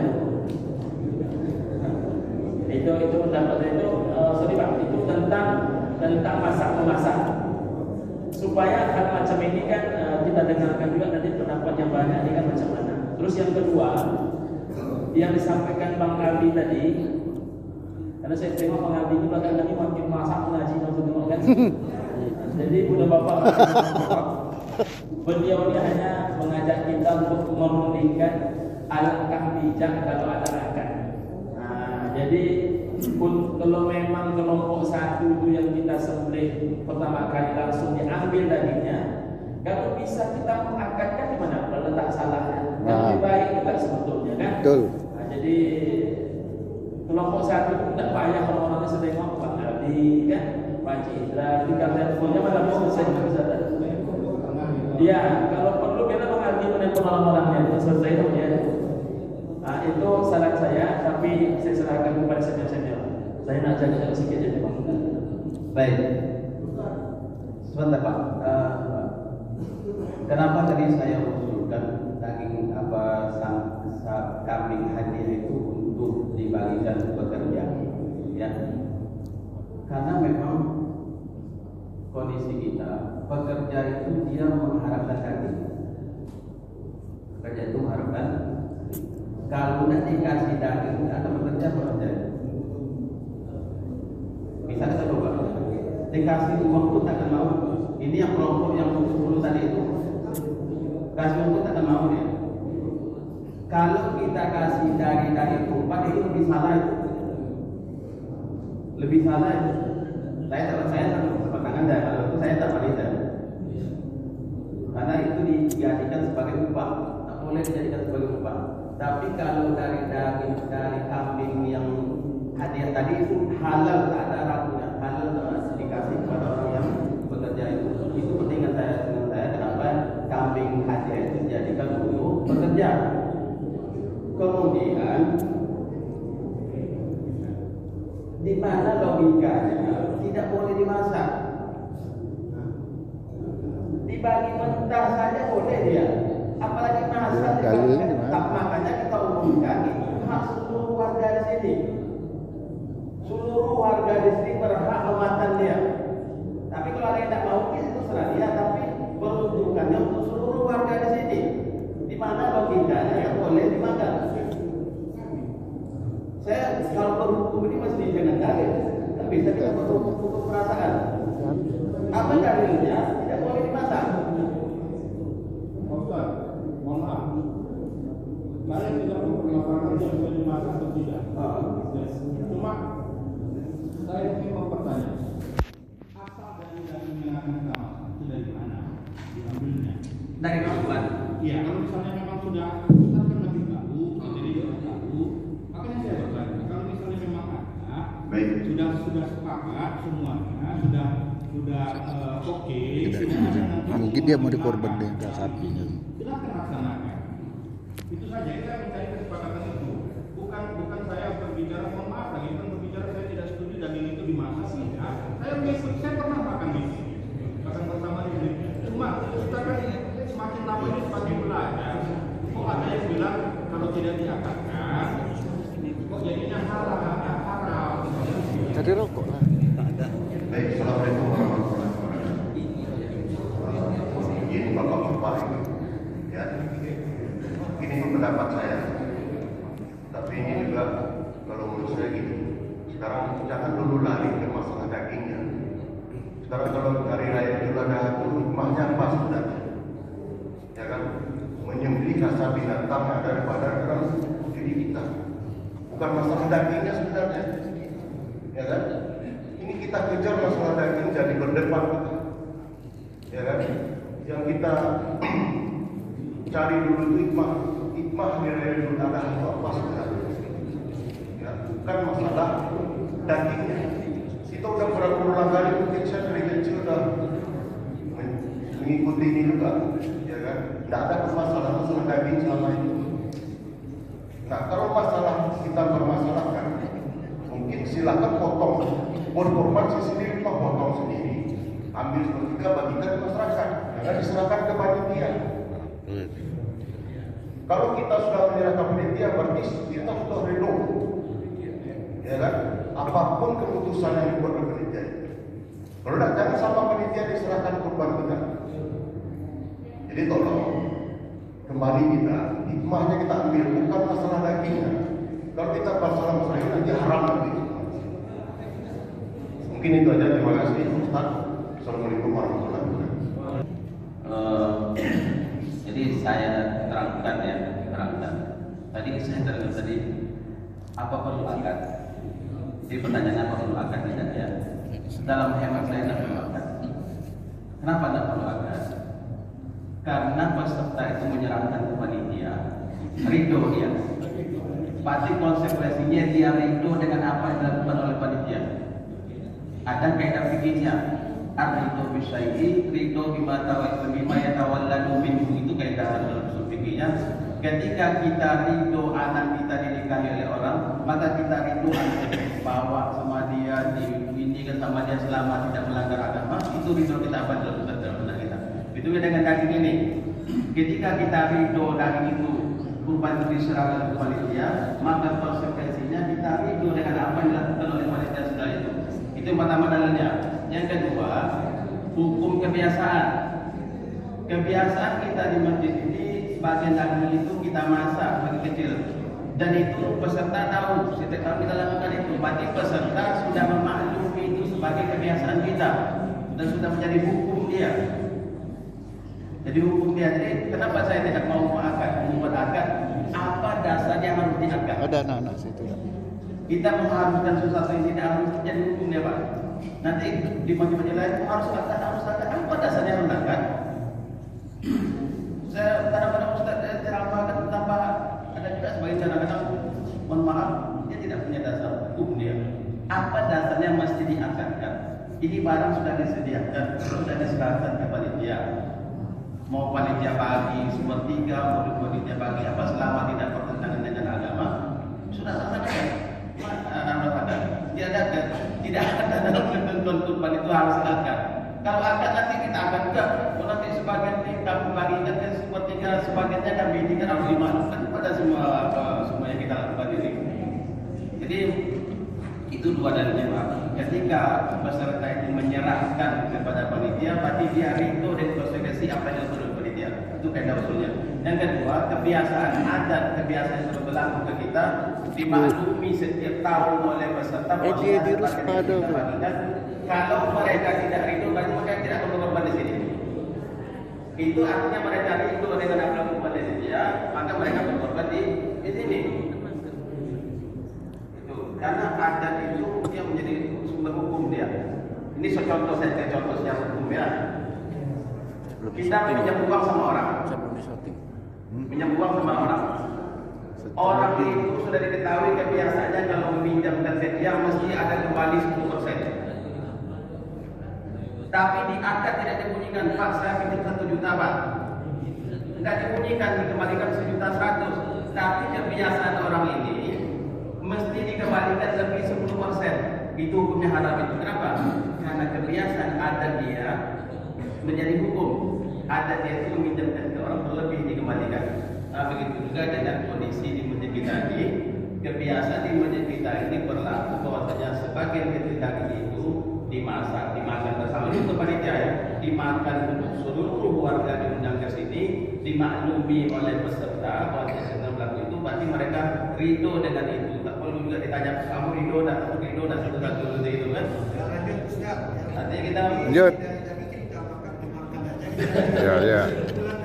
Itu pendapat itu sorry Pak, itu tentang masak-memasak. Supaya hal macam ini kan kita dengarkan juga nanti pendapat yang banyak ini kan macam mana. Terus yang kedua yang disampaikan Bang Aldi tadi, karena saya tengok Bang Aldi juga kan tadi makin masak mengaji kan. Jadi udah Bapak beliau ini hanya mengajak kita untuk memulihkan alangkah bijak kalau ada akad. Jadi kalau memang kelompok 1 itu yang kita sembelih pertama kali langsung diambil dagingnya, kalau bisa kita mengakadkan di mana letak salahnya, lebih baik juga sebetulnya kan. Betul. Jadi kelompok 1 itu tidak payah kalau orangnya sedengok Pak Aldi kan, Pak Citra, tinggal teleponnya malah selesai bisa. Iya, kalau perlu kita Pak Aldi menelpon orang-orangnya itu selesai dong ya. Itu saran saya, tapi saya serahkan kepada senior-senior. Saya nak jaga sedikit aja Pak. Baik. Sebentar Pak. Kenapa tadi saya usulkan daging kambing hadiah itu untuk dibagikan pekerja? Ya. Karena memang kondisi kita, pekerja itu dia mengharapkan daging. Pekerja itu mengharapkan. Kalau nanti dikasih daging, akan bekerja. Bisa kita coba. Dikasih uang pun tak akan mau. Ini yang kelompok yang 10 tadi itu, kasih uang pun tak akan mau dia. Kalau kita kasih dari kurban itu lebih salah itu. Lebih salah itu. Saya tak sepatangan dah. Kalau itu saya tak valida. Karena itu dijadikan sebagai upah. Tak boleh dijadikan sebagai upah. Tapi kalau dari daging dari kambing yang hadiah tadi itu halal, tak ada ragunya, halal dikasih kepada orang yang bekerja itu penting dengan saya kenapa kambing hadiah itu dijadikan untuk bekerja. Kemudian di mana logikanya tidak boleh dimasak, dibagi mentah saja boleh dia. Apalagi masak makanya kita umumkan itu hak seluruh warga di sini. Seluruh warga di sini berhak memakan dia. Tapi kalau ada yang tidak mau itu serah dia, tapi peruntukannya untuk seluruh warga di sini. Di mana logikanya yang boleh dimakan. ini mesti dengan dalil. Tak bisa kita pukul perasaan. Apa dalilnya? Tidak boleh dimasak. Ustaz, mohon maaf. Saya tidak mempermasalahkan yang bisa dimasak atau tidak. Cuma saya ingin bertanya, asal dari daging yang akan kita masak itu dari mana? Diambilnya Dari kebutuhan. Iya, kalau misalnya memang sudah kita kan lebih tahu, jadi sudah tahu, makanya saya bertanya, kalau misalnya memang ada, sudah sepakat semuanya, sudah oke, Mungkin dia mau dikorbankan ke sapinya. silahkan laksanakan. Itu saja, kita mencari kesepakatan itu. Bukan saya berbicara, mohon maaf lagi, bukan berbicara saya tidak setuju daging itu dimasak, tidak. Saya pernah makan di sini, makan bersama di sini. Cuma kita kan semakin lama ini semakin belajar. Kok ada yang bilang kalau tidak diakatkan, kok jadinya haram. Tadi rokok lah. Baik, assalamualaikum warahmatullahi wabarakatuh. Ini bapak-bapak ya, ini pendapat saya. Tapi ini juga kalau menurut saya gini, sekarang jangan dulu lari ke masalah dagingnya. Sekarang kalau hari raya Idul Adha itu hikmahnya apa sebenarnya? Ya kan, menyembelih rasa binatang daripada dalam diri kita. Bukan masalah dagingnya sebenarnya, ya kan? Ini kita kejar masalah daging jadi berdebat kita, ya kan? Yang kita cari dulu itu hikmah dari Idul Adha itu apa sebenarnya? Ya, bukan masalah dagingnya. Kita udah berulang kali mungkin saya dari kecil udah mengikuti ini juga, ya kan? Tidak ada masalah daging selama itu. Nah, kalau masalah kita bermasalahkan, mungkin silakan potong. Buat korban sendiri, potong sendiri, ambil sepertiga bagikan ke masyarakat, jangan diserahkan ke panitia. Kalau kita sudah menyerahkan panitia, berarti kita sudah ridho, ya kan? Apapun keputusan yang dibuat oleh panitia. Kalau tidak, jangan sama panitia diserahkan korban kita. Jadi tolong kembali kita, hikmahnya kita ambil, bukan masalah dagingnya. Kalau kita masalah ini nanti haram nanti. Mungkin itu aja, terima kasih Ustaz. Assalamualaikum warahmatullahi wabarakatuh. Jadi saya terangkan. Tadi saya terangkan tadi apa perlu akad. Jadi pertanyaan apa perlu akad tidak ya? Dalam hemat saya tidak perlu akad. Kenapa tidak perlu akad? Karena peserta itu menyerahkan ke panitia, ridho dia. Pasti konsekuensinya dia ridho dengan apa yang dilakukan oleh panitia. Ada kaidah fikihnya, ar-ridho bisyai'i, ridho bima yatawalladu minhu, itu kaidah dalam usul fikihnya. Ketika kita ridho anak kita dinikahi oleh orang, maka kita ridho anak kita bawa sama dia, diindikan sama dia selama tidak melanggar agama, itu ridho kita apa dalam benak kita. Itu dengan daging ini. Ketika kita ridho daging itu kurban itu diserahkan ke panitia, maka konsekuensinya kita ridho dengan apa yang dilakukan oleh panitia setelah itu. Itu yang pertama dalilnya. Yang kedua, hukum kebiasaan. Kebiasaan kita di masjid ini, sebagian daging itu kita masak bagi kecil. Dan itu peserta tahu, setiap tahun kita lakukan itu. Berarti peserta sudah memaklumi itu sebagai kebiasaan kita dan sudah menjadi hukum dia. Jadi hukum dia. Jadi kenapa saya tidak mau membuat akad? Apa dasarnya harus diakad? Ada anak-anak situ. Kita mengharuskan sesuatu yang tidak harus jadi hukumnya, Pak. Nanti di majelis lain harus akad. Apa dasarnya harus akad? Saya kadang-kadang Ustaz ceramah tanpa ada juga sebagian kadang-kadang mohon maaf, dia tidak punya dasar hukum dia. Apa dasarnya mesti diakadkan? Ini barang sudah disediakan, sudah diserahkan ke panitia. Mau panitia bagi sepertiga, mau panitia bagi apa selama tidak bertentangan dengan agama, sudah laksanakan. Tidak ada dalam ketentuan kurban itu harus akad. Kalau akad nanti kita akan enggak, nanti sebagian kami bagikan ke sepertiga, sebagiannya kami berikan harus dimaklumkan kepada semua yang kita lakukan ini. Jadi itu dua dalilnya, Pak. Ketika peserta itu menyerahkan kepada panitia, berarti dia ridho dan konsekuensi apa yang dilakukan oleh panitia. Itu kaidah usulnya. Yang kedua, kebiasaan adat, kebiasaan yang berlaku ke kita dimaklumi setiap tahun oleh peserta bahwa kalau mereka tidak rindu, maka tidak akan berkorban di sini. Itu artinya mereka rindu dengan apa yang berkorban di sini, ya, maka mereka berkorban di sini. Itu karena adat itu yang menjadi sumber hukum dia. Ini contoh saja, contoh secara hukum ya. Kita pinjam uang sama orang. Pinjam uang sama orang. Orang itu sudah diketahui kebiasaannya kalau meminjamkan ke dia mesti ada kembali 10%. Tapi di akad tidak dibunyikan, Pak saya pinjam 1 juta Pak. Tidak dibunyikan dikembalikan 1.100.000. Tapi kebiasaan orang ini mesti dikembalikan lebih 10%. Itu hukumnya haram itu. Kenapa? Karena kebiasaan adat dia menjadi hukum. Adat dia itu meminjamkan ke orang berlebih dikembalikan. Nah, begitu juga dengan kondisi di masjid kita ini. Kebiasaan di masjid kita ini berlaku bahwasanya sebagian ketika itu dimakan bersama itu panitia ya, dimakan untuk seluruh warga diundang ke sini, dimaklumi oleh peserta bahwa sedang berlaku itu, pasti mereka ridho dengan itu. Tak perlu juga ditanya kamu ridho dan satu itu kan. Nanti kita lanjut. Ya.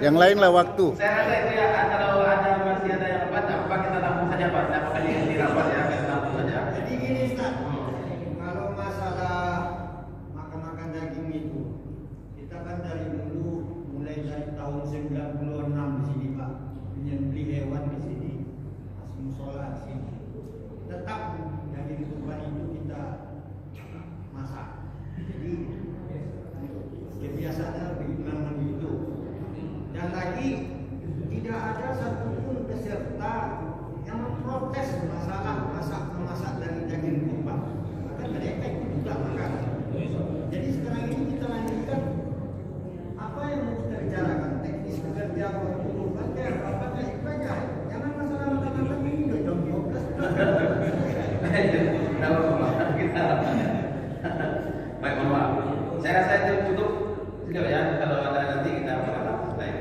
Yang lain lah waktu. Saya rasa itu ya, kalau ada masih ada yang rapat, apa kita tampung saja Pak. Apa kali yang dirapat ya, kita tampung saja. Jadi gini Ustaz, kalau masalah makan daging itu, kita kan dari dulu mulai dari tahun 96 di sini Pak, menyembelih hewan di sini, pas musola di sini, tetap daging kurban itu kita masak. Jadi kebiasaannya memang begitu. Dan lagi tidak ada satupun peserta yang memprotes masalah memasak dari daging kurban. Maka mereka itu juga makan. Jadi sekarang ini kita lanjutkan apa yang mau kita bicarakan, teknis bekerja kurban apa itu aja. Jangan masalah makan ini udah jam 12. Kita baik, mohon maaf. Saya rasa itu cukup ya. Kalau ada nanti kita berapa lain.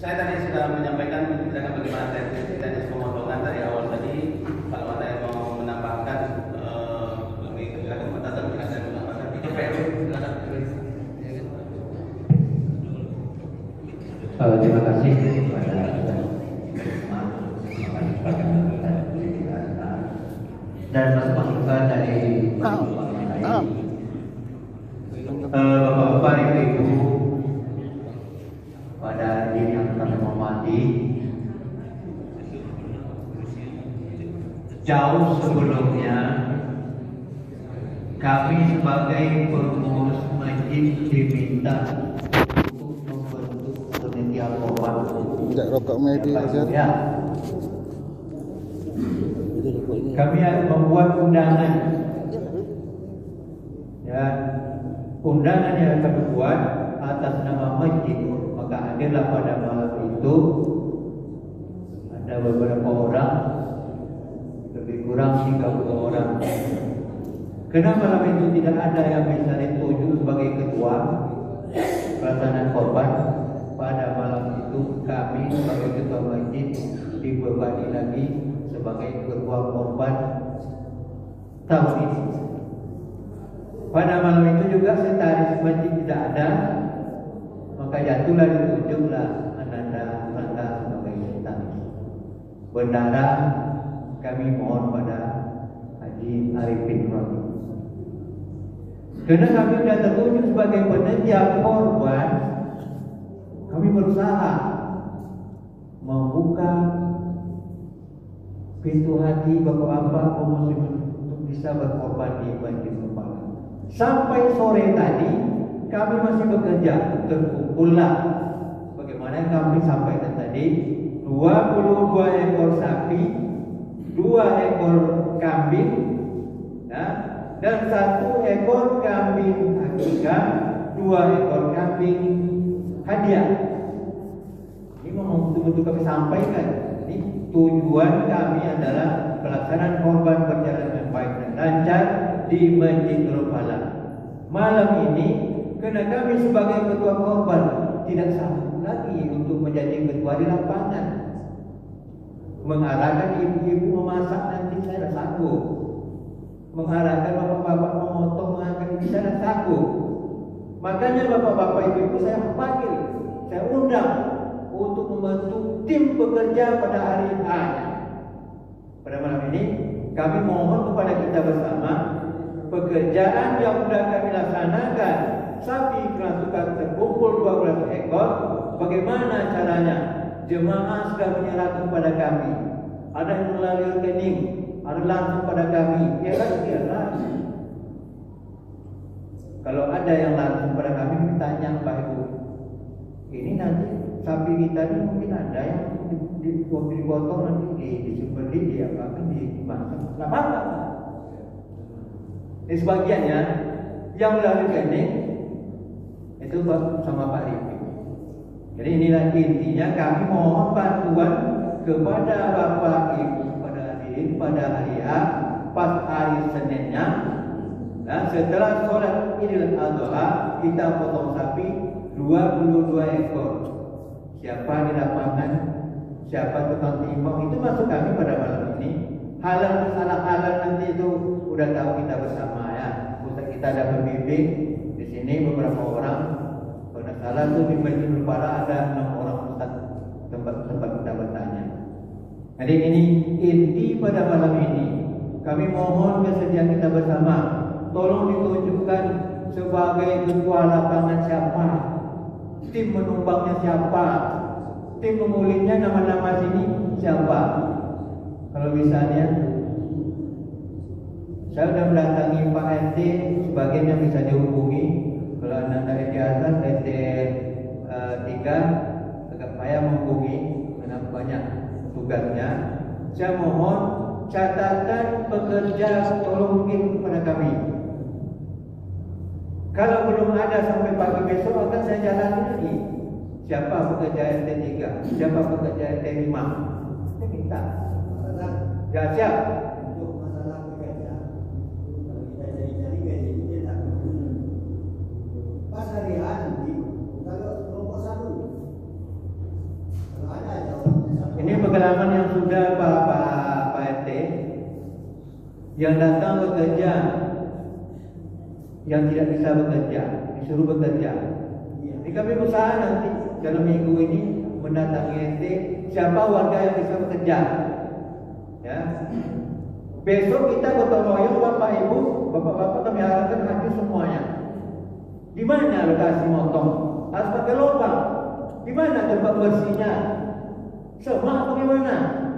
Saya tadi sudah menyampaikan menceritakan bagaimana teknis pemotongan dari awal tadi. Kalau ada yang mau menambahkan lebih silakan bertanya, silakan menambahkan. Itu Peru, silakan. Terima kasih kepada dan masukan dari Bapak-bapak, Ibu-ibu, pada diri yang kami hormati, jauh sebelumnya kami sebagai pengurus masjid diminta untuk membentuk panitia korban. Tidak rokok media ya. Kami harus membuat undangan. Ya, undangan yang kami buat atas nama masjid. Maka hadirlah pada malam itu ada beberapa orang, lebih kurang 30 orang. Karena malam itu tidak ada yang bisa ditunjuk sebagai ketua pelaksanaan korban, pada malam itu kami sebagai ketua masjid dibebani lagi sebagai ketua korban tahun ini. Pada malam itu juga sekretaris masjid tidak ada, maka jatuhlah ditunjuklah Ananda Rangga sebagai sekretaris. Bendara kami mohon pada Haji Arifin Rodi. Karena kami sudah tertunjuk sebagai panitia korban, kami berusaha membuka pintu hati bapak-bapak kaum muslimin untuk bisa berkorban di Masjid Kepala. Sampai sore tadi kami masih bekerja, terkumpullah bagaimana yang kami sampaikan tadi, 22 ekor sapi, 2 ekor kambing, ya, dan 1 ekor kambing akikah, 2 ekor kambing hadiah. Ini memang betul-betul kami sampaikan. Ini tujuan kami adalah pelaksanaan korban berjalan dengan baik dan lancar di Masjid Nurul Falah. Malam ini Karena kami sebagai ketua korban tidak sanggup lagi untuk menjadi ketua di lapangan. Mengarahkan ibu-ibu memasak nanti saya tidak sanggup. Mengarahkan bapak-bapak memotong mengangkat ini saya tidak sanggup. Makanya bapak-bapak ibu-ibu saya panggil, saya undang untuk membentuk tim pekerja pada hari A. Pada malam ini kami mohon kepada kita bersama, pekerjaan yang sudah kami laksanakan, sapi kerasukan terkumpul 12 ekor, bagaimana caranya? Jemaah sudah menyerahkan kepada kami. Ada yang melalui rekening, ada langsung pada kami. Ya kan, biarlah. Kalau ada yang langsung pada kami, kami tanya Pak Ibu, ini nanti sapi kita ini mungkin ada yang dipotong nanti disembelih, diapakan, dimasak. Tidak apa-apa. Ini sebagiannya yang melalui rekening itu sama Pak Rifki. Jadi inilah intinya, kami mohon bantuan kepada Bapak Ibu pada hadirin pada hari A, pas hari Seninnya. Nah, setelah sholat Idul Adha kita potong sapi 22 ekor. Siapa di lapangan, siapa tukang timbang, itu masuk kami pada malam ini. Halal salah halal nanti itu udah tahu kita bersama ya. Kita ada pembimbing di sini beberapa orang. Kalau salah tuh di Masjidil Para ada 6 orang ustaz tempat kita bertanya. Jadi ini inti pada malam ini. Kami mohon kesediaan kita bersama. Tolong ditunjukkan sebagai ketua lapangan siapa, tim menumbangnya siapa, tim memulihnya nama-nama sini siapa. Kalau misalnya saya sudah mendatangi Pak RT, sebagian yang bisa dihubungi. Kalau anda dari di atas RT 3 agak payah menghubungi karena banyak tugasnya. Saya mohon catatan pekerja tolong kirim kepada kami. Kalau belum ada sampai pagi besok akan saya jalani lagi. Siapa pekerja RT 3, siapa pekerja RT 5. Saya minta. Ya siap. Untuk masalah pekerja, kalau kita cari-cari gaji itu tidak pas hari nanti kalau kelompok satu, kalau ada aja orang. Ini pengalaman yang sudah Pak RT yang datang bekerja, yang tidak bisa bekerja, disuruh bekerja. Jadi kami berusaha nanti dalam minggu ini mendatangi RT siapa warga yang bisa bekerja. Ya. Besok kita gotong royong Bapak Ibu, Bapak-bapak kami harapkan hadir semuanya. Di mana lokasi motong? Harus pakai lubang. Di mana tempat bersihnya? Semak bagaimana?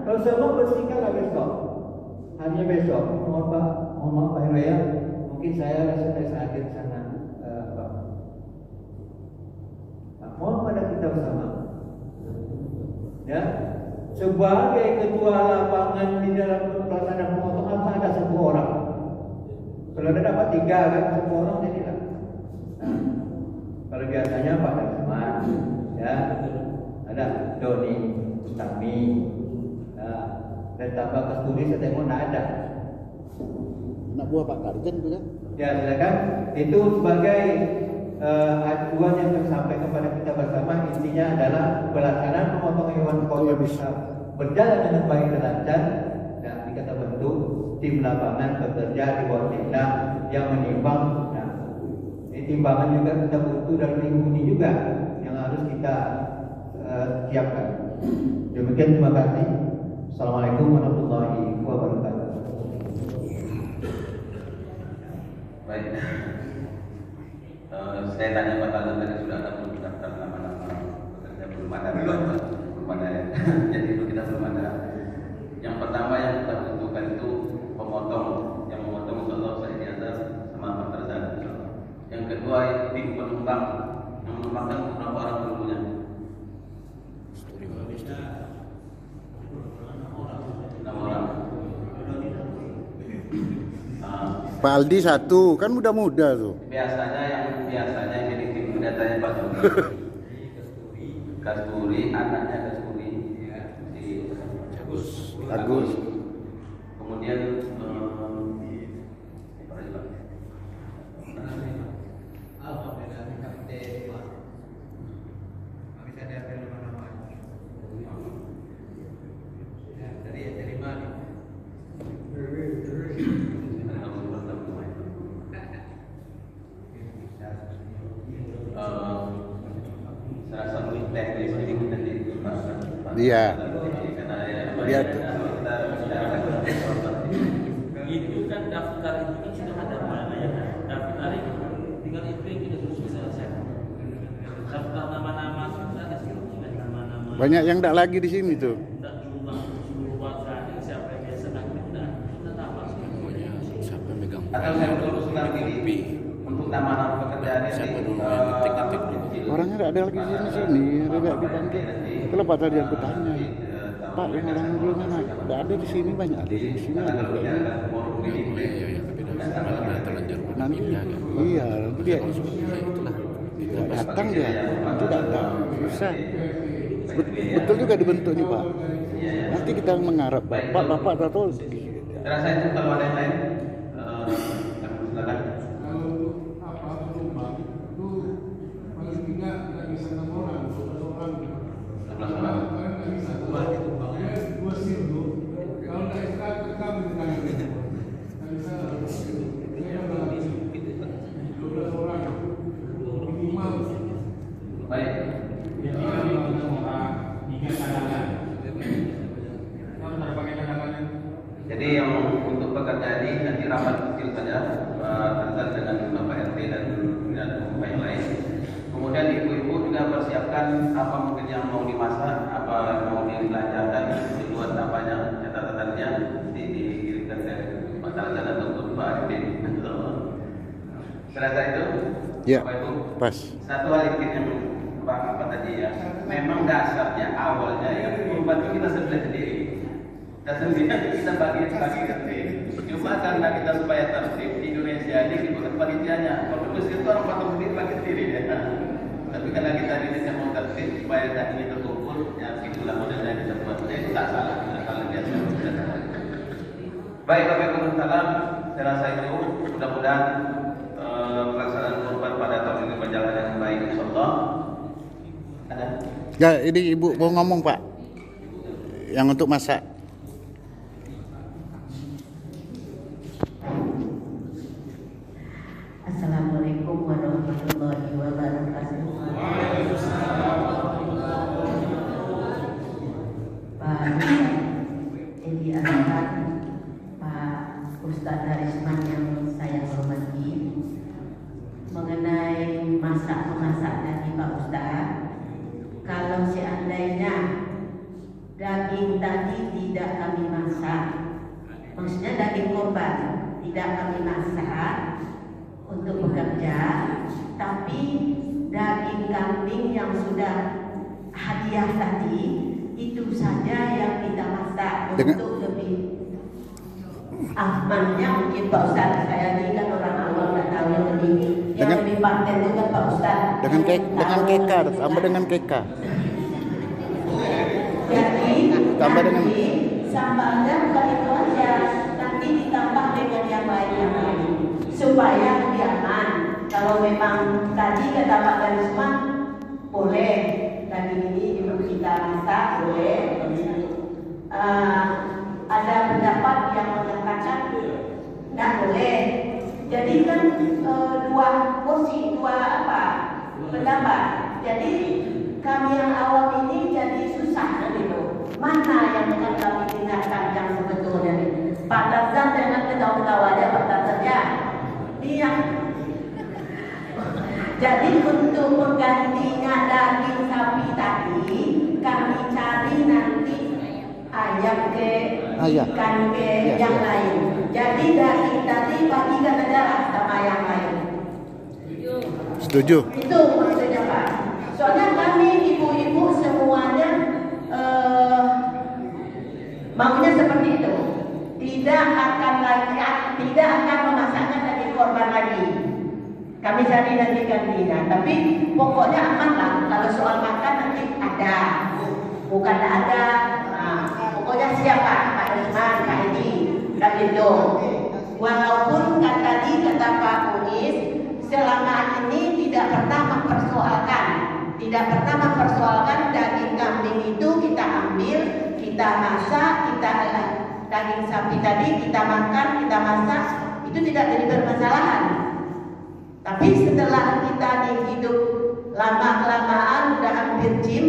Kalau semak bersihkanlah besok. Hanya besok. Mohon maaf Pak Heru ya. Mungkin saya hadir di sana. Mohon pada kita bersama. Ya. Sebagai ketua lapangan di dalam pelaksanaan pemotongan harus ada 1 orang. Kalau ada dapat 3 kan 1 orang jadilah. Nah, kalau biasanya Pak Dasman, ya ada Doni, Tami, dan tambah Kasturi saya tengok tidak ada. Anak buah Pak Karjen itu kan? Ya silakan. Itu sebagai acuan yang tersampaikan kepada kita bersama. Intinya adalah pelaksanaan pemotongan hewan korban bisa berjalan dengan baik dan lancar. Dan kita bentuk tim lapangan bekerja di bawah tindak yang menimbang. Nah, timbangan juga kita butuh dalam minggu ini juga yang harus kita siapkan. Demikian, terima kasih. Assalamualaikum warahmatullahi wabarakatuh. Baik. Saya tanya Pak Talan tadi sudah ada belum daftar nama-nama pekerja, belum ada ya. Jadi itu kita belum ada. Yang pertama yang kita butuhkan itu pemotong, yang memotong insyaallah saya di atas sama Pak Tarzan. Yang kedua tim penumpang, yang menumpangkan berapa orang dulunya? 6 orang. Pak Aldi 1, kan muda-muda tuh. Biasanya jadi tim datanya Pak Joni. Kasturi, anaknya Kasturi, si Agus. Kemudian Iya. Dia itu kan daftar itu kan sudah ada mana ya? Daftar itu tinggal itu yang kita susun selesai. Daftar nama-nama sudah ada sebelumnya nama-nama. Banyak yang tidak lagi di sini tuh. Dan jumlah seluruh warga siapa yang biasa sudah nama semuanya. Siapa yang megang? atau saya usulkan begini untuk nama-nama pekerjaan Siapa ini dulu yang ngetik-ngetik dulu? Orangnya tidak ada lagi di sini, ada nggak dibantu. Kalau Pak tadi aku tanya, Pak yang orang dulu mana? Tidak ada di sini, banyak ada di sini. Ada Iya, malah terlanjur nanti, pindah kan. iya, nanti dia Nah, itulah. Kita nggak datang dia, nanti datang, susah. Betul juga dibentuk nih Pak. Nanti kita mengharap Bapak tahu. Rasa itu kalau ada yang lain, silakan. Baik. Jadi yang untuk pekerjaan ini nanti rapat kecil saja antara dengan Bapak RT dan Bapak yang lain. Kemudian ibu-ibu juga persiapkan apa mungkin yang mau dimasak, apa yang mau dibelanjakan, tujuan apanya, catatannya dikirimkan ke Pak Tarjan atau Pak RT. Serasa itu, Ya, Bapak Ibu. pas. Satu hal yang Pak apa tadi ya, memang dasarnya awalnya ya kurban itu kita sendiri. Dasarnya kita bagi sendiri. Cuma karena kita supaya tertib di Indonesia ini dibuat panitianya. Kalau Mesir itu orang potong sendiri bagi sendiri ya. Tapi karena kita di Indonesia mau tertib supaya dagingnya terkumpul, ya itulah modelnya kita buat. Itu tak salah, biasa. Baik Bapak Ibu salam, saya rasa itu mudah-mudahan pelaksanaan kurban pada tahun ini berjalan dengan baik insyaallah. Ada? Ya, ini Ibu mau ngomong Pak. Yang untuk masak. Assalamualaikum warahmatullahi wabarakatuh. Pak Edi Arhan, Pak Ustadz Harisman yang saya hormati, mengenai masak-memasak tadi Pak Ustadz, kalau seandainya daging tadi tidak kami masak, maksudnya daging korban tidak kami masak untuk bekerja, tapi daging kambing yang sudah hadiah tadi itu saja yang kita masak untuk lebih amannya. Mungkin Pak Ustadz, saya ini kan orang awam nggak tahu yang lebih paten itu kan Pak Ustadz. Dengan keka, tambah dengan keka. Jadi tambah dengan sambalnya bukan itu aja, nanti ditambah dengan yang lain supaya lebih aman. Kalau memang tadi kata Pak Darisman boleh daging ini untuk kita masak, boleh. Ada pendapat yang mengatakan tidak boleh. Jadi kan dua pendapat. Jadi kami yang awam ini jadi susah gitu. Mana yang akan kami tindakan yang sebetulnya? Pak Tarzan jangan ketawa-ketawa aja Pak Tarzan ya. Iya. Jadi untuk menggantinya daging sapi tadi, kami cari nanti ayam ke ikan ke yang lain. Jadi daging tadi bagikan aja lah sama yang lain. Setuju. Itu maksudnya Pak. Soalnya kami ibu-ibu semuanya maunya seperti itu. Tidak akan memasakkan daging korban lagi. Kami cari nanti gantinya. Tapi pokoknya aman lah. Kalau soal makan nanti ada. Bukan ada. Nah, pokoknya siapa? Pak Usman, Pak Edi, dan itu. Walaupun kata Pak Unis, selama ini tidak pernah mempersoalkan daging kambing itu kita ambil, kita masak, daging sapi tadi kita makan, kita masak, itu tidak jadi permasalahan. Tapi setelah kita hidup lama-kelamaan udah hampir gym,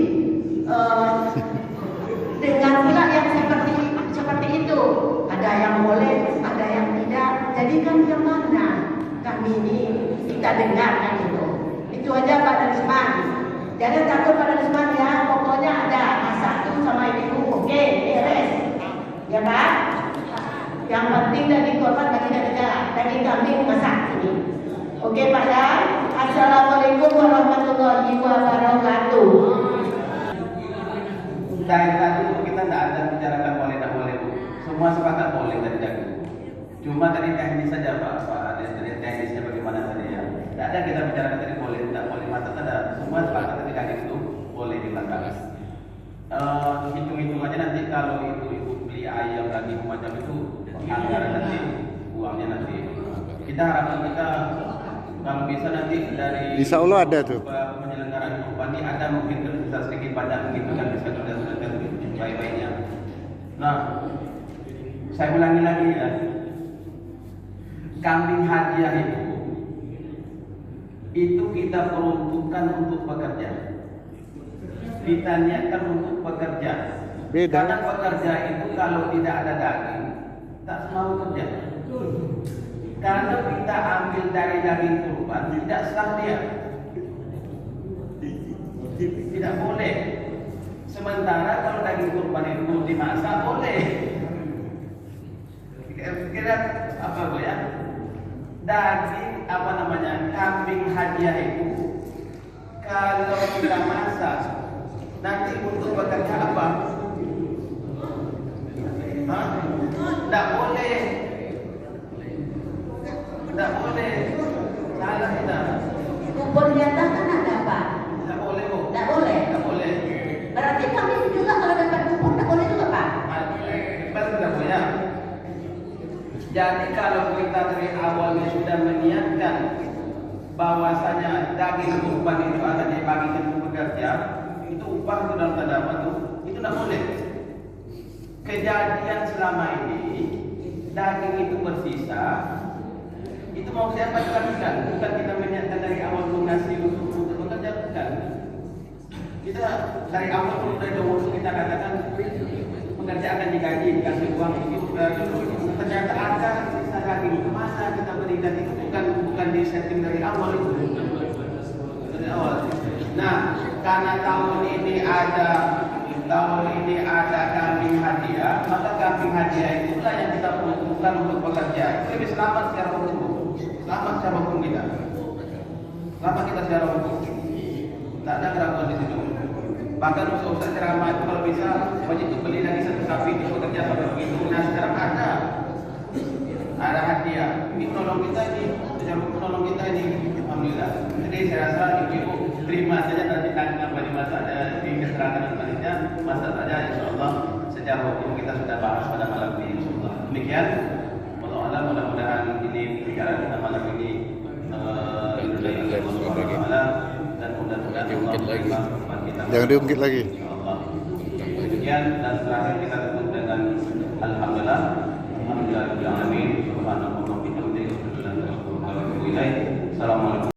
kan kemana kami ini kita dengarkan itu aja Pak Darisman. Jangan takut Pak Darisman ya, pokoknya ada masak tuh sama ibu, oke, beres ya Pak. Yang penting daging korban kami tidak ada, daging kambing masak ini. Oke Pak ya. Assalamualaikum warahmatullahi wabarakatuh. Dari tadi kita tidak ada bicarakan boleh tidak boleh Bu. Semua sepakat boleh dari daging. Cuma tadi teknis saja Pak dari teknisnya bagaimana tadi ya. Tidak ada kita bicarakan tadi boleh tidak boleh, mata ada semua sepakat tadi daging itu boleh dimakan. Hitung-hitungannya nanti kalau ibu beli ayam lagi macam itu anggaran nanti uangnya nanti. Kita harapkan kita kalau bisa nanti dari Insya Allah ada tuh penyelenggaraan kurban ini ada mungkin tersisa sedikit banyak begitu kan bisa sudah baik-baiknya. Nah, saya ulangi lagi ya. Kambing hadiah itu kita peruntukkan untuk pekerja. Kita niatkan untuk pekerja. Beda. Karena pekerja itu kalau tidak ada daging tak mau kerja. Karena kita ambil dari daging kurban tidak sah dia. Tidak boleh. Sementara kalau daging kurban itu dimasak boleh. Kira apa Bu ya? Daging apa namanya? Kambing hadiah itu kalau kita masak nanti untuk bekerja apa? Hah? Tidak boleh. Tidak boleh. Salah kita. Kupon jatah kan ada Pak? Tidak boleh Bu. Tidak boleh. Tidak boleh. Berarti kami juga kalau dapat kupon tidak boleh juga Pak? Betul tidak Bu ya? Jadi kalau kita dari awalnya sudah meniatkan bahwasanya daging kurban itu akan dibagikan ke pekerja, itu upah itu dalam tanda apa tuh? Itu tidak boleh. Kejadian selama ini daging itu bersisa, itu mau siapa dibagikan? Bukan kita meniatkan dari awal donasi untuk pekerja, bukan. Kita dari awal dari umur kita katakan pekerja akan digaji, dikasih uang itu ternyata ada sisa daging kemana kita berikan itu bukan di setting dari awal itu dari awal. Nah, karena tahun ini ada kambing hadiah, maka kambing hadiah itulah yang kita peruntukkan untuk pekerja. Jadi selamat secara hukum, selamat secara hukum kita, selamat kita secara hukum. Tak ada keraguan di situ. Bahkan usaha ceramah itu kalau bisa wajib itu beli lagi satu sapi itu bekerja sampai begitu. Nah sekarang ada hadiah. Ini menolong kita ini, menolong kita ini. Alhamdulillah. Jadi saya rasa ibu terima saja nanti tanya apa di masa di keterangan selanjutnya, masa saja insyaallah secara hukum kita sudah bahas pada malam ini insyaallah. Demikian. Allah mudah-mudahan ini bicara kita malam ini dan mudah-mudahan Allah jangan diungkit lagi. Demikian dan terakhir kita tutup dengan alhamdulillah rabbil alamin subhanallahi wa bihamdihi. Assalamualaikum.